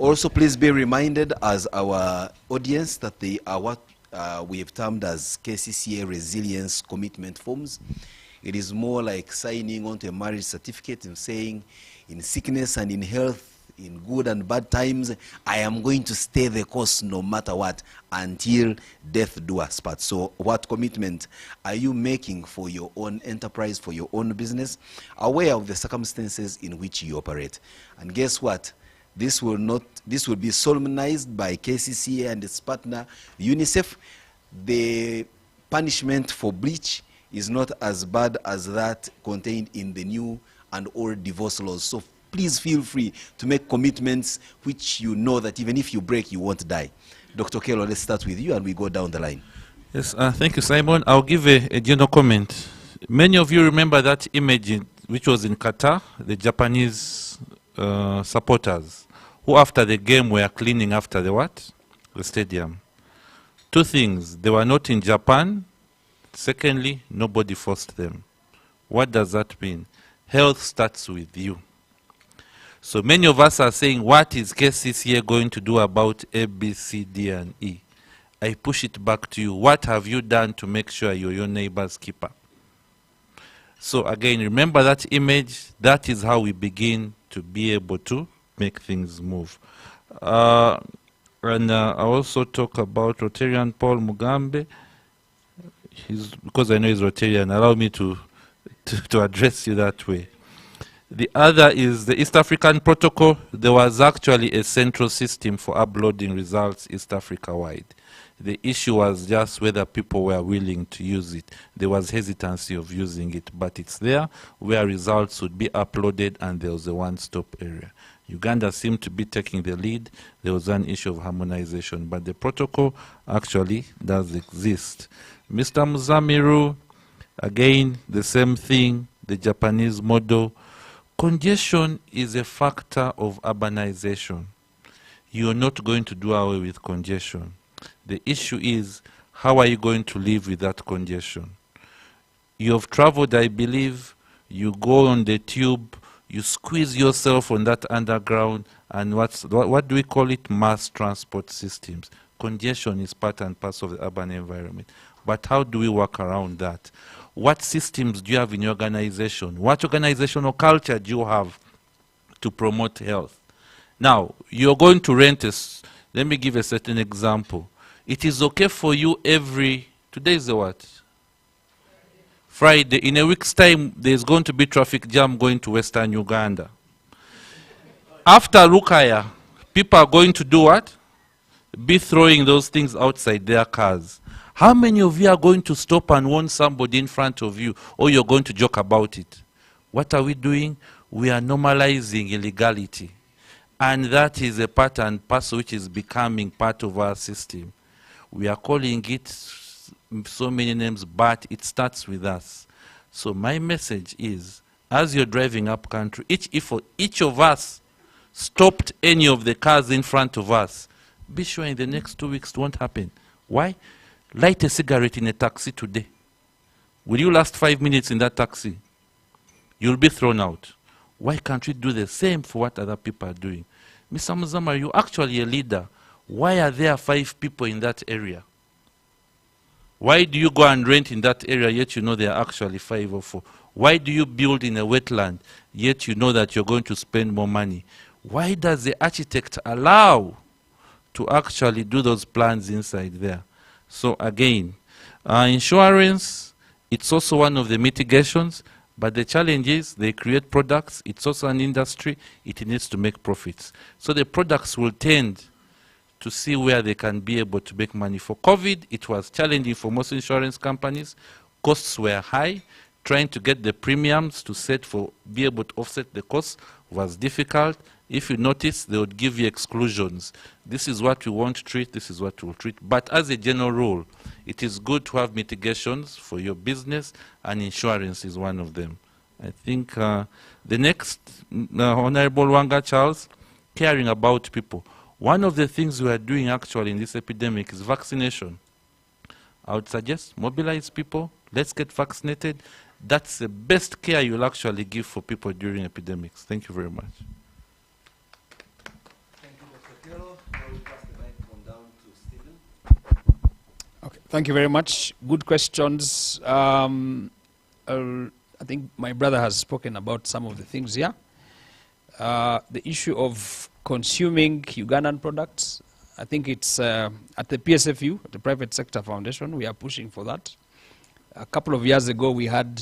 Also, please be reminded as our audience that they are what we have termed as KCCA resilience commitment forms. It is more like signing on to a marriage certificate and saying, in sickness and in health, in good and bad times, I am going to stay the course no matter what until death do us part. So what commitment are you making for your own enterprise, for your own business, aware of the circumstances in which you operate? And guess what? This will be solemnized by KCCA and its partner UNICEF. The punishment for breach is not as bad as that contained in the new and old divorce laws. So please feel free to make commitments which you know that even if you break, you won't die. Dr. Okello, let's start with you and we go down the line. Yes, thank you, Simon. I'll give a general comment. Many of you remember that image which was in Qatar, the Japanese supporters, who after the game were cleaning after the what? The stadium. Two things, they were not in Japan. Secondly, nobody forced them. What does that mean? Health starts with you. So many of us are saying, what is KCCA going to do about A, B, C, D, and E? I push it back to you. What have you done to make sure you're your neighbor's keeper? So again, remember that image. That is how we begin to be able to make things move. I also talk about Rotarian Paul Mugambe. Because I know he's Rotarian, allow me to address you that way. The other is the East African Protocol. There was actually a central system for uploading results East Africa-wide. The issue was just whether people were willing to use it. There was hesitancy of using it, but it's there where results would be uploaded and there was a one-stop area. Uganda seemed to be taking the lead. There was an issue of harmonization, but the protocol actually does exist. Mr. Muzamiru, again, the same thing, the Japanese model. Congestion is a factor of urbanization. You're not going to do away with congestion. The issue is, how are you going to live with that congestion? You have traveled, I believe, you go on the tube, you squeeze yourself on that underground, and what do we call it? Mass transport systems. Congestion is part and parcel of the urban environment. But how do we work around that? What systems do you have in your organization? What organizational culture do you have to promote health? Now, you're going to rent let me give a certain example. It is okay for you today is the what? Friday. In a week's time, there's going to be traffic jam going to Western Uganda. After Lukaya, people are going to do what? Be throwing those things outside their cars. How many of you are going to stop and warn somebody in front of you, or you're going to joke about it? What are we doing? We are normalizing illegality. And that is a part and parcel which is becoming part of our system. We are calling it so many names, but it starts with us. So my message is, as you're driving up country, if each of us stopped any of the cars in front of us, be sure in the next 2 weeks it won't happen. Why? Light a cigarette in a taxi today. Will you last 5 minutes in that taxi? You'll be thrown out. Why can't we do the same for what other people are doing? Mr. Muzama, you're actually a leader. Why are there 5 people in that area? Why do you go and rent in that area yet you know there are actually 5 or 4? Why do you build in a wetland yet you know that you're going to spend more money? Why does the architect allow to actually do those plans inside there? So again, insurance, it's also one of the mitigations, but the challenge is they create products, it's also an industry, it needs to make profits. So the products will tend to see where they can be able to make money. For COVID, it was challenging for most insurance companies. Costs were high. Trying to get the premiums to be able to offset the costs was difficult. If you notice, they would give you exclusions. This is what we want to treat, this is what we'll treat. But as a general rule, it is good to have mitigations for your business, and insurance is one of them. I think the next, Honorable Wanga Charles, caring about people. One of the things we are doing actually in this epidemic is vaccination. I would suggest mobilize people, let's get vaccinated. That's the best care you'll actually give for people during epidemics. Thank you very much. Thank you, Dr. Piero. I will pass the microphone down to Stephen. Okay, thank you very much. Good questions. I think my brother has spoken about some of the things here. The issue of consuming Ugandan products, I think it's at the PSFU, the Private Sector Foundation, we are pushing for that. A couple of years ago, we had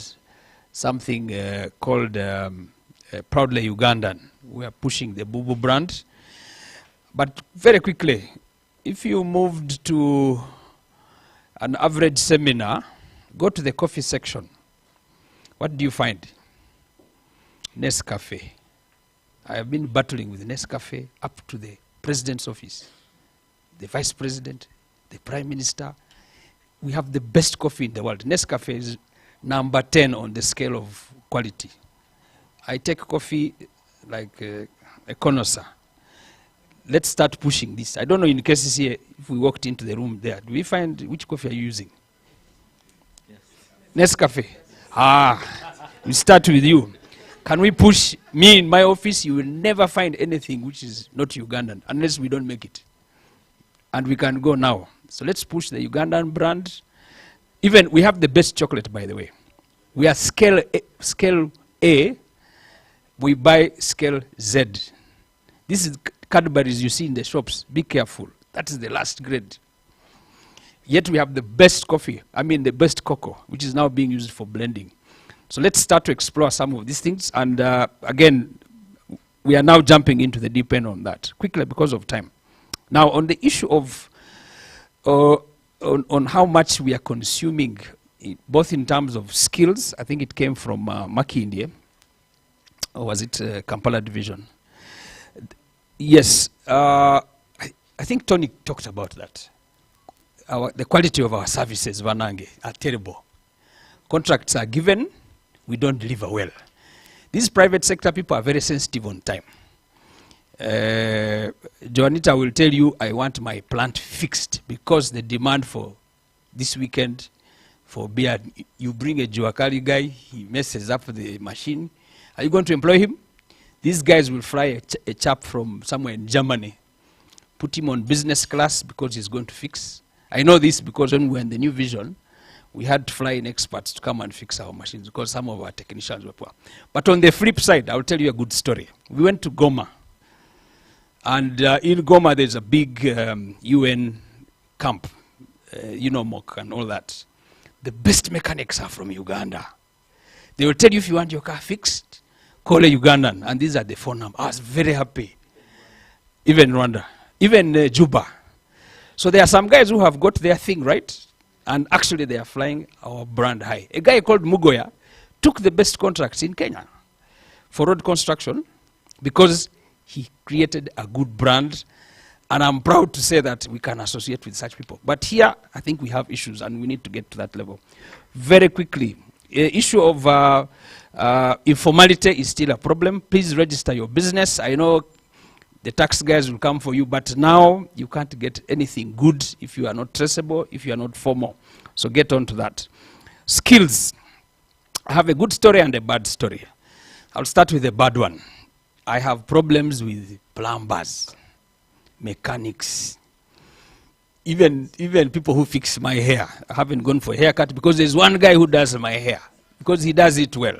something called Proudly Ugandan. We are pushing the Bubu brand. But very quickly, if you moved to an average seminar, go to the coffee section. What do you find? Nescafe. I have been battling with Nescafe up to the president's office, the vice president, the prime minister. We have the best coffee in the world. Nescafe is number 10 on the scale of quality. I take coffee like a connoisseur. Let's start pushing this. I don't know in KCCA if we walked into the room there. Do we find which coffee are you using? Yes. Nescafe. We start with you. Can we push me in my office? You will never find anything which is not Ugandan unless we don't make it. And we can go now. So let's push the Ugandan brand. Even we have the best chocolate, by the way. We are scale A. We buy scale Z. This is Cadbury's you see in the shops. Be careful. That is the last grade. Yet we have the best coffee. I mean the best cocoa, which is now being used for blending. So let's start to explore some of these things. And again, we are now jumping into the deep end on that quickly because of time. Now, on the issue of on how much we are consuming, both in terms of skills, I think it came from Maki India, or was it Kampala division? Yes, I think Tony talked about that. The quality of our services, Vanange, are terrible. Contracts are given, we don't deliver well. These private sector people are very sensitive on time. Joanita will tell you, I want my plant fixed because the demand for this weekend for beer, you bring a Juakali guy, he messes up the machine. Are you going to employ him? These guys will fly a chap from somewhere in Germany, put him on business class because he's going to fix. I know this because when we were in the New Vision, we had to fly in experts to come and fix our machines because some of our technicians were poor. But on the flip side, I'll tell you a good story. We went to Goma. And in Goma, there's a big UN camp, MOC and all that. The best mechanics are from Uganda. They will tell you if you want your car fixed, call a Ugandan. And these are the phone numbers. I was very happy. Even Rwanda, even Juba. So there are some guys who have got their thing right, and actually they are flying our brand high. A guy called Mugoya took the best contracts in Kenya for road construction because he created a good brand, and I'm proud to say that we can associate with such people. But here, I think we have issues, and we need to get to that level. Very quickly, issue of informality is still a problem. Please register your business. I know the tax guys will come for you, but now you can't get anything good if you are not traceable, if you are not formal. So get on to that. Skills. I have a good story and a bad story. I'll start with the bad one. I have problems with plumbers, mechanics, even people who fix my hair. I haven't gone for a haircut because there's one guy who does my hair, because he does it well.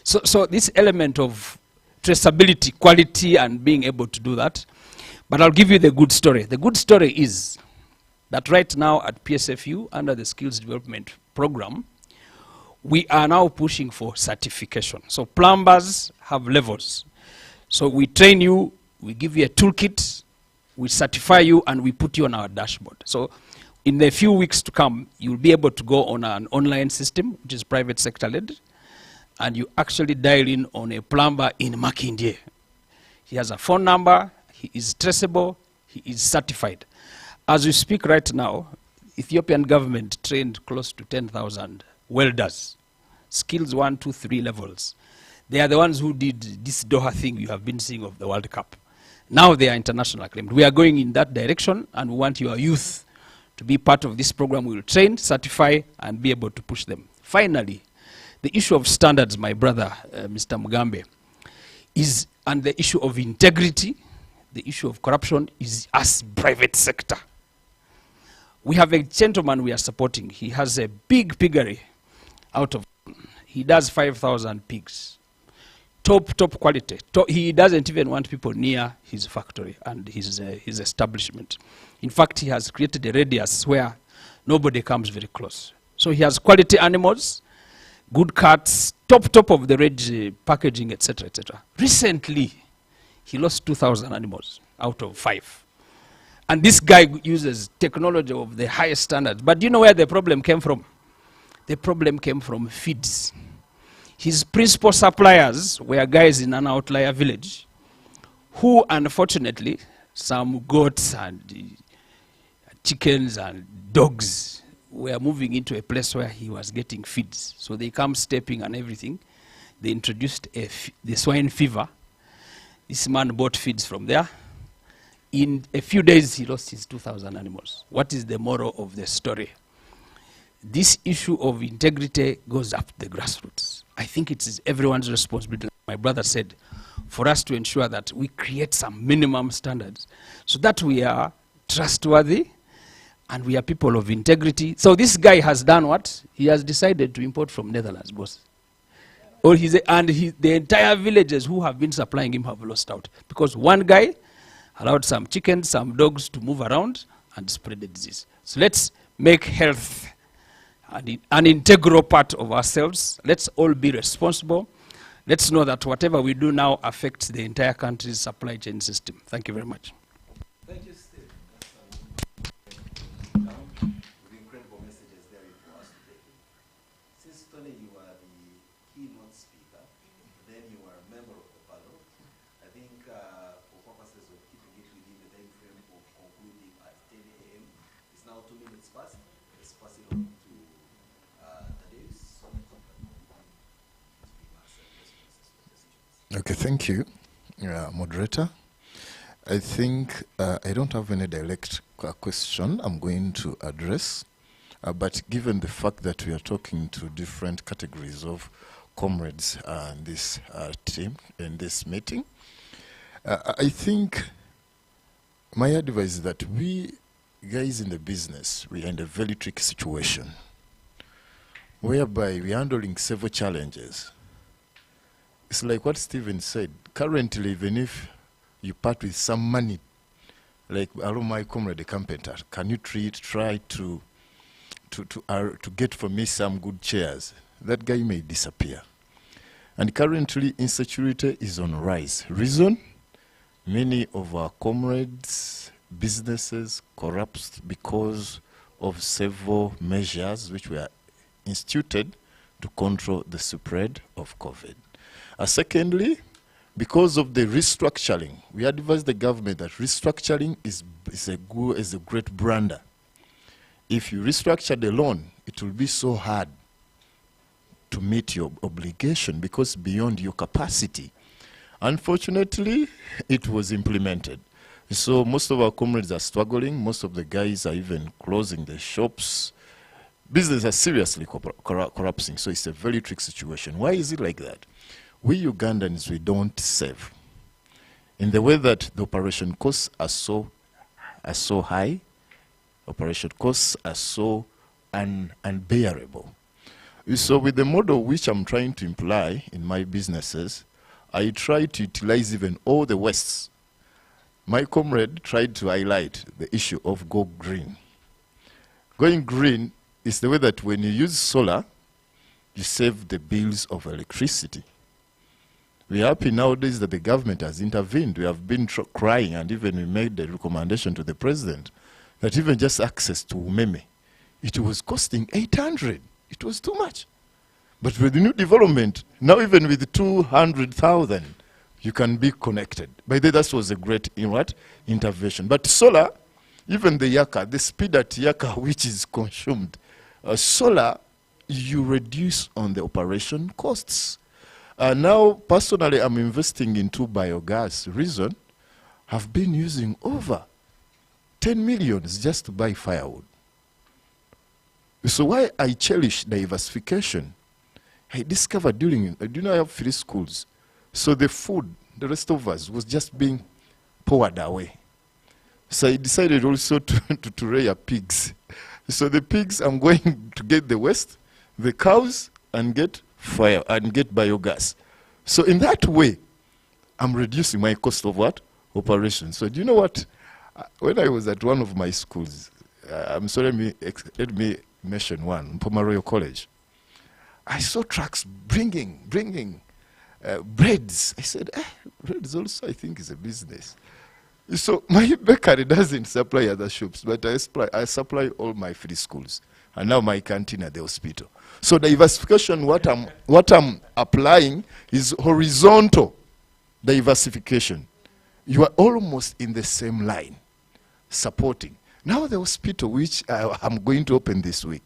So this element of traceability, quality, and being able to do that. But I'll give you the good story. The good story is that right now at PSFU, under the Skills Development Program, we are now pushing for certification. So plumbers have levels. So we train you, we give you a toolkit, we certify you, and we put you on our dashboard. So in the few weeks to come, you'll be able to go on an online system, which is private sector led, and you actually dial in on a plumber in Makindye. He has a phone number, he is traceable, he is certified. As we speak right now, Ethiopian government trained close to 10,000 welders, skills 1, 2, 3 levels. They are the ones who did this Doha thing you have been seeing of the World Cup. Now they are international acclaimed. We are going in that direction, and we want your youth to be part of this program. We will train, certify, and be able to push them. Finally, the issue of standards, my brother, Mr. Mugambe, is, and the issue of integrity, the issue of corruption is us private sector. We have a gentleman we are supporting. He has a big piggery out of, he does 5,000 pigs. Top quality. He doesn't even want people near his factory and his establishment. In fact, he has created a radius where nobody comes very close. So he has quality animals, good cuts, top of the range packaging, etc., etc. Recently, he lost 2,000 animals out of 5. And this guy uses technology of the highest standards. But do you know where the problem came from? The problem came from feeds. His principal suppliers were guys in an outlier village who, unfortunately, some goats and chickens and dogs were moving into a place where he was getting feeds. So they come stepping and everything. They introduced the swine fever. This man bought feeds from there. In a few days, he lost his 2,000 animals. What is the moral of the story? This issue of integrity goes up the grassroots. I think it is everyone's responsibility, like my brother said, for us to ensure that we create some minimum standards so that we are trustworthy and we are people of integrity. So this guy has done what? He has decided to import from Netherlands, boss. The entire villages who have been supplying him have lost out because one guy allowed some chickens, some dogs to move around and spread the disease. So let's make health an integral part of ourselves. Let's all be responsible. Let's know that whatever we do now affects the entire country's supply chain system. Thank you very much. Thank you, Steve. With incredible messages there for us today. Since Tony, you are the keynote speaker, then you are a member of the panel. I think for purposes of keeping it within the time frame of concluding at 10 a.m., it's now 2 minutes past. Let's pass it on to Okay, thank you, moderator. I think I don't have any direct question I'm going to address, but given the fact that we are talking to different categories of comrades in this team, in this meeting, I think my advice is that we guys in the business, we are in a very tricky situation whereby we are handling several challenges. It's like what Stephen said. Currently, even if you part with some money, like hello, my comrade, the carpenter, can you try to get for me some good chairs? That guy may disappear. And currently, insecurity is on rise. Reason? Many of our comrades, businesses collapsed because of several measures which were instituted to control the spread of COVID. Secondly, because of the restructuring, we advise the government that restructuring is a great brander. If you restructure the loan, it will be so hard to meet your obligation because beyond your capacity. Unfortunately, it was implemented. So most of our comrades are struggling. Most of the guys are even closing their shops. Business are seriously collapsing. So it's a very tricky situation. Why is it like that? We Ugandans, we don't save. In the way that the operation costs are so high, operation costs are so unbearable. So with the model which I'm trying to imply in my businesses, I try to utilize even all the wastes. My comrade tried to highlight the issue of go green. Going green is the way that when you use solar, you save the bills of electricity. We are happy nowadays that the government has intervened. We have been crying, and even we made the recommendation to the president that even just access to Umeme, it was costing 800. It was too much. But with the new development, now even with 200,000, you can be connected. By the way, that was a great intervention. But solar, even the Yaka, the speed at Yaka which is consumed, solar, you reduce on the operation costs. Now, personally, I'm investing into biogas. Reason, I've been using over 10 millions just to buy firewood. So why I cherish diversification, I discovered during, I have 3 schools. So the food, the rest of us, was just being poured away. So I decided also to rear pigs. So the pigs, I'm going to get the waste, the cows, and get fire, and get biogas. So in that way, I'm reducing my cost of what? Operation. So do you know what? When I was at one of my schools, I'm sorry, let me mention one, Mpoma Royal College, I saw trucks bringing breads. I said, breads also I think is a business. So my bakery doesn't supply other shops, but I supply all my 3 schools. And now my canteen at the hospital. So diversification, what I'm applying is horizontal diversification. You are almost in the same line, supporting. Now the hospital, which I'm going to open this week,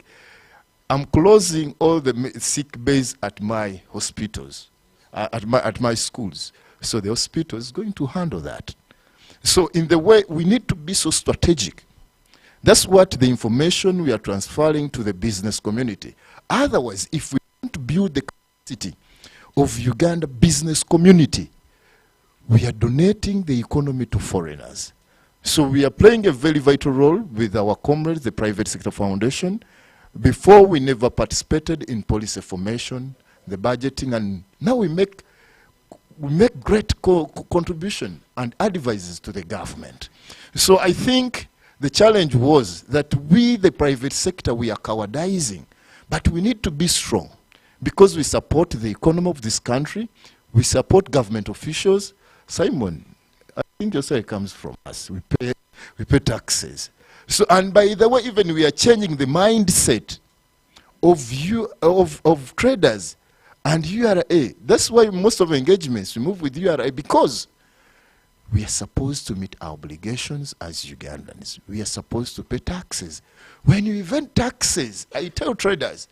I'm closing all the sick bays at my hospitals, at my schools. So the hospital is going to handle that. So in the way, we need to be so strategic. That's what the information we are transferring to the business community. Otherwise, if we want to build the capacity of Uganda business community, we are donating the economy to foreigners. So we are playing a very vital role with our comrades, the Private Sector Foundation. Before, we never participated in policy formation, the budgeting, and now we make great contribution and advices to the government. So I think the challenge was that we, the private sector, we are cowardizing, but we need to be strong because we support the economy of this country, we support government officials. Simon, I think your side comes from us. We pay taxes. So, and by the way, even we are changing the mindset of traders and URA. That's why most of the engagements we move with URA, because we are supposed to meet our obligations as Ugandans. We are supposed to pay taxes. When you event taxes, I tell traders,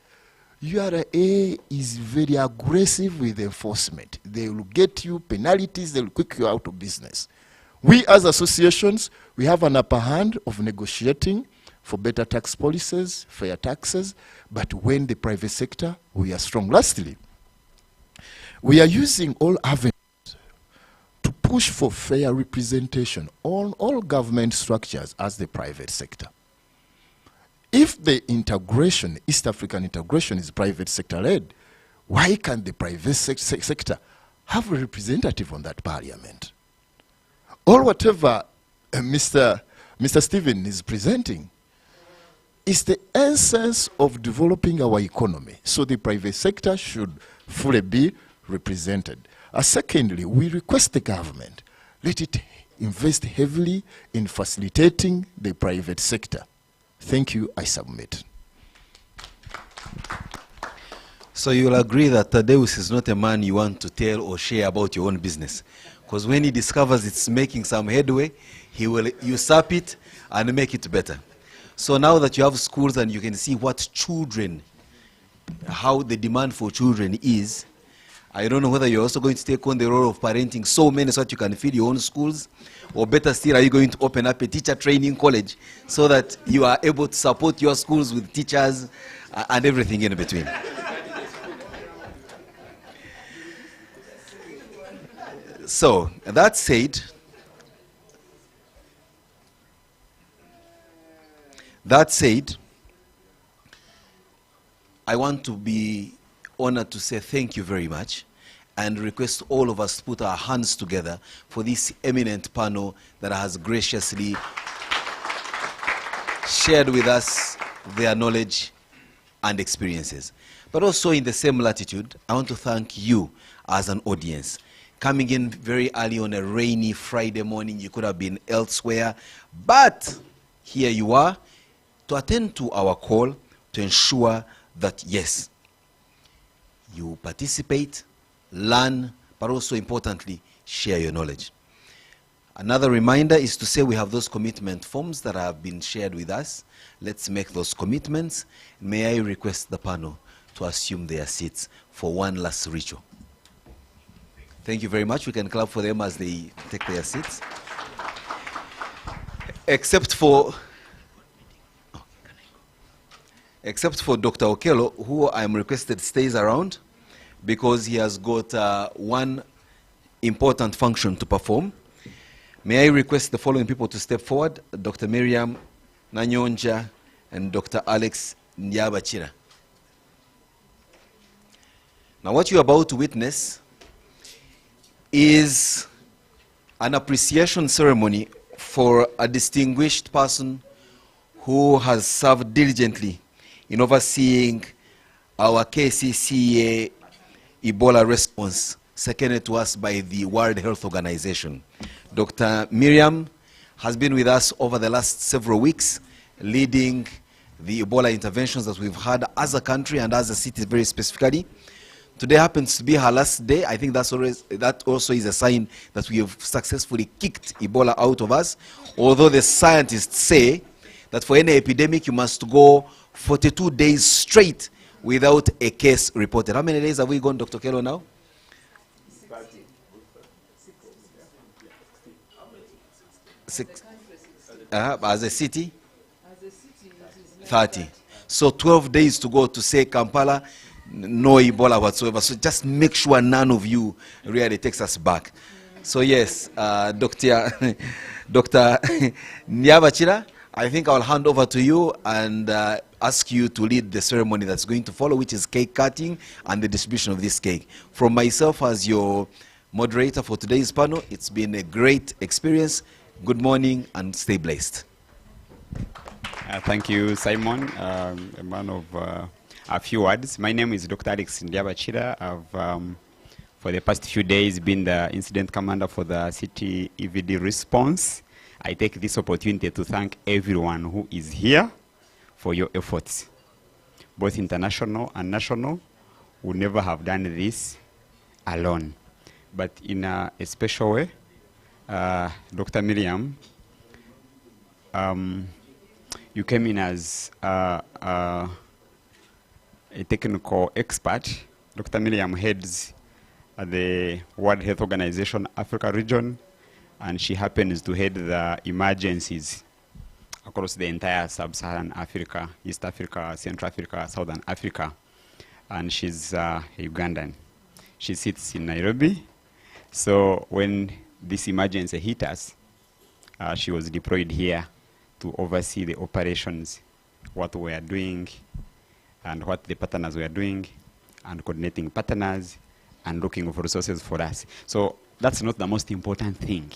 URA is very aggressive with enforcement. They will get you penalties, they will kick you out of business. We as associations, we have an upper hand of negotiating for better tax policies, fair taxes, but when the private sector, we are strong. Lastly, we are using all avenues to push for fair representation on all government structures as the private sector. If the integration, East African integration, is private sector led, why can't the private sector have a representative on that parliament? all whatever Mr. Stephen is presenting is the essence of developing our economy. So the private sector should fully be represented. Secondly, we request the government, let it invest heavily in facilitating the private sector. Thank you, I submit. So you'll agree that Thaddeus is not a man you want to tell or share about your own business. Because when he discovers it's making some headway, he will usurp it and make it better. So now that you have schools and you can see what children, how the demand for children is, I don't know whether you're also going to take on the role of parenting so many so that you can feed your own schools, or better still, are you going to open up a teacher training college so that you are able to support your schools with teachers and everything in between? So, that said, I want to be honored to say thank you very much and request all of us to put our hands together for this eminent panel that has graciously shared with us their knowledge and experiences. But also in the same latitude, I want to thank you as an audience. Coming in very early on a rainy Friday morning, you could have been elsewhere, but here you are to attend to our call to ensure that, yes, you participate, learn, but also importantly, share your knowledge. Another reminder is to say we have those commitment forms that have been shared with us. Let's make those commitments. May I request the panel to assume their seats for one last ritual. Thank you very much. We can clap for them as they take their seats. Except for Dr. Okello, who I'm requested stays around because he has got one important function to perform. May I request the following people to step forward: Dr. Miriam Nanyonja and Dr. Alex Nyabachira. Now, what you're about to witness is an appreciation ceremony for a distinguished person who has served diligently in overseeing our KCCA Ebola response, seconded to us by the World Health Organization. Dr. Miriam has been with us over the last several weeks, leading the Ebola interventions that we've had as a country and as a city very specifically. Today happens to be her last day. I think that also is a sign that we have successfully kicked Ebola out of us, although the scientists say that for any epidemic you must go 42 days straight without a case reported. How many days have we gone, Dr. Kello, now? 6. As a city? 30. So 12 days to go to say Kampala, no Ebola whatsoever. So just make sure none of you really takes us back. So yes, Dr. Nyabachira, I think I'll hand over to you and ask you to lead the ceremony that's going to follow, which is cake cutting and the distribution of this cake. From myself as your moderator for today's panel, it's been a great experience. Good morning and stay blessed. Thank you, Simon, a man of a few words. My name is Dr. Alex Ndiabachira. I've, for the past few days, been the incident commander for the city EVD response. I take this opportunity to thank everyone who is here for your efforts, both international and national. We would never have done this alone. But in a special way, Dr. Miriam, you came in as a technical expert. Dr. Miriam heads the World Health Organization Africa region, and she happens to head the emergencies across the entire sub-Saharan Africa, East Africa, Central Africa, Southern Africa. And she's Ugandan. She sits in Nairobi. So when this emergency hit us, she was deployed here to oversee the operations, what we are doing, and what the partners were doing, and coordinating partners, and looking for resources for us. So that's not the most important thing.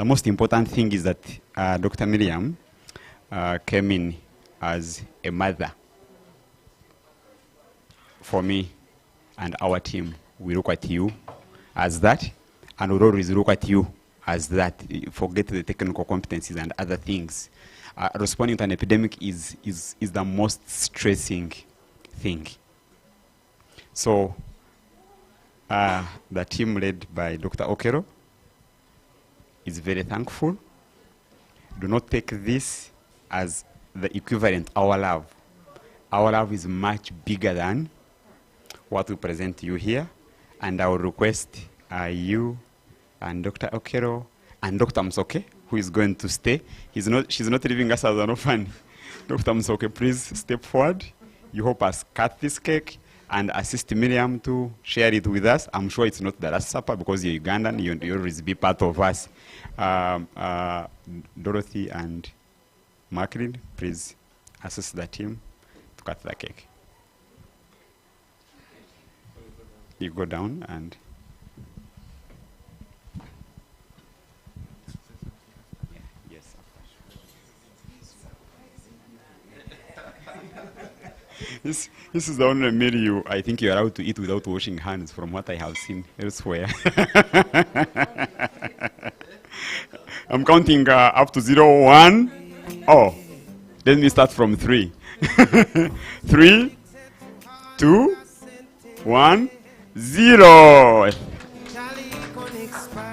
the most important thing is that Dr. Miriam came in as a mother for me and our team. We look at you as that, and we'll always look at you as that. Forget the technical competencies and other things. Responding to an epidemic is the most stressing thing. So the team led by Dr. Okero is very thankful. Do not take this as the equivalent, our love. Our love is much bigger than what we present to you here. And I will request you and Dr. Okero and Dr. Msoke, who is going to stay. She's not leaving us as an orphan. Dr. Msoke, please step forward. You help us cut this cake and assist Miriam to share it with us. I'm sure it's not the last supper because you're Ugandan, you always be part of us. Dorothy and Macklin, please assist the team to cut the cake. You go down and... Yes. This is the only meal I think you're allowed to eat without washing hands from what I have seen elsewhere. I'm counting up to 0, 1. Oh, let me start from 3. 3, 2, 1, 0.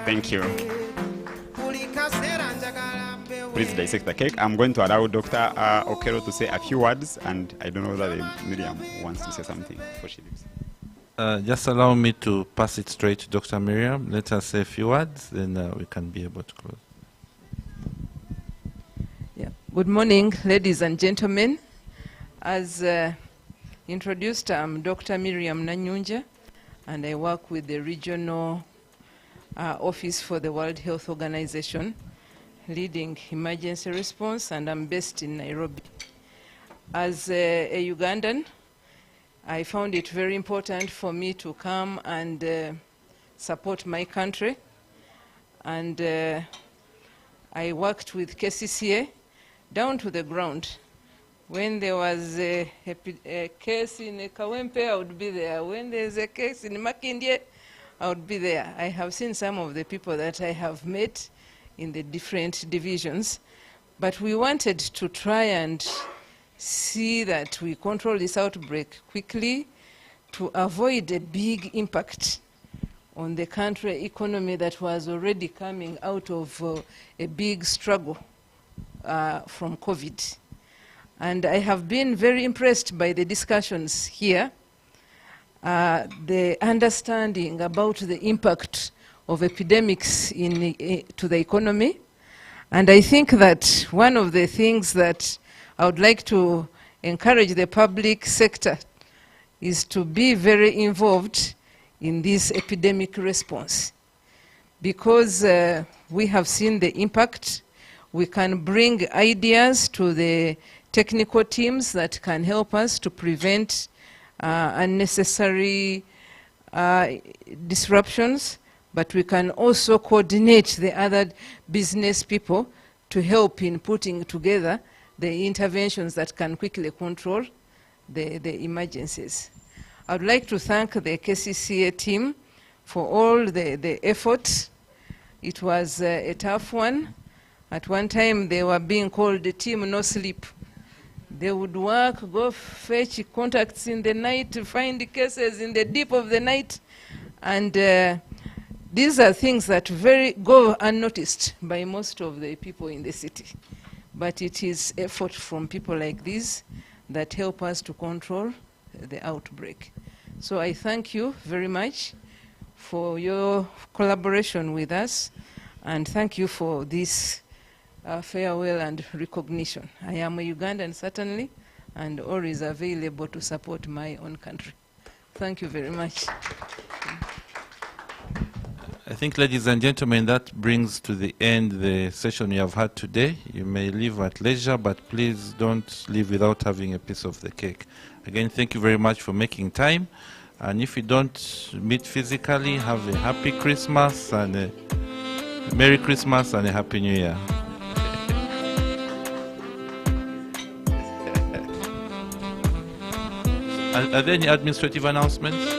Thank you. Please dissect the cake. I'm going to allow Dr. Okero to say a few words, and I don't know whether Miriam wants to say something before she leaves. Just allow me to pass it straight to Dr. Miriam. Let us say a few words, then we can be able to close. Yeah. Good morning, ladies and gentlemen. As introduced, I'm Dr. Miriam Nanyunja, and I work with the Regional Office for the World Health Organization, leading emergency response, and I'm based in Nairobi. As a Ugandan, I found it very important for me to come and support my country. And I worked with KCCA down to the ground. When there was a case in Kawempe, I would be there. When there's a case in Makindye, I would be there. I have seen some of the people that I have met in the different divisions. But we wanted to try and see that we control this outbreak quickly to avoid a big impact on the country economy that was already coming out of a big struggle from COVID. And I have been very impressed by the discussions here, the understanding about the impact of epidemics to the economy. And I think that one of the things that I would like to encourage the public sector is to be very involved in this epidemic response. Because we have seen the impact, we can bring ideas to the technical teams that can help us to prevent unnecessary disruptions, but we can also coordinate the other business people to help in putting together the interventions that can quickly control the emergencies. I would like to thank the KCCA team for all the effort. It was a tough one. At one time, they were being called the team no sleep. They would work, go fetch contacts in the night, find the cases in the deep of the night. And these are things that go unnoticed by most of the people in the city. But it is effort from people like these that help us to control the outbreak. So I thank you very much for your collaboration with us, and thank you for this farewell and recognition. I am a Ugandan, certainly, and always available to support my own country. Thank you very much. I think, ladies and gentlemen, that brings to the end the session we have had today. You may leave at leisure, but please don't leave without having a piece of the cake. Again, thank you very much for making time. And if you don't meet physically, have a happy Christmas and Merry Christmas and a Happy New Year. Are there any administrative announcements?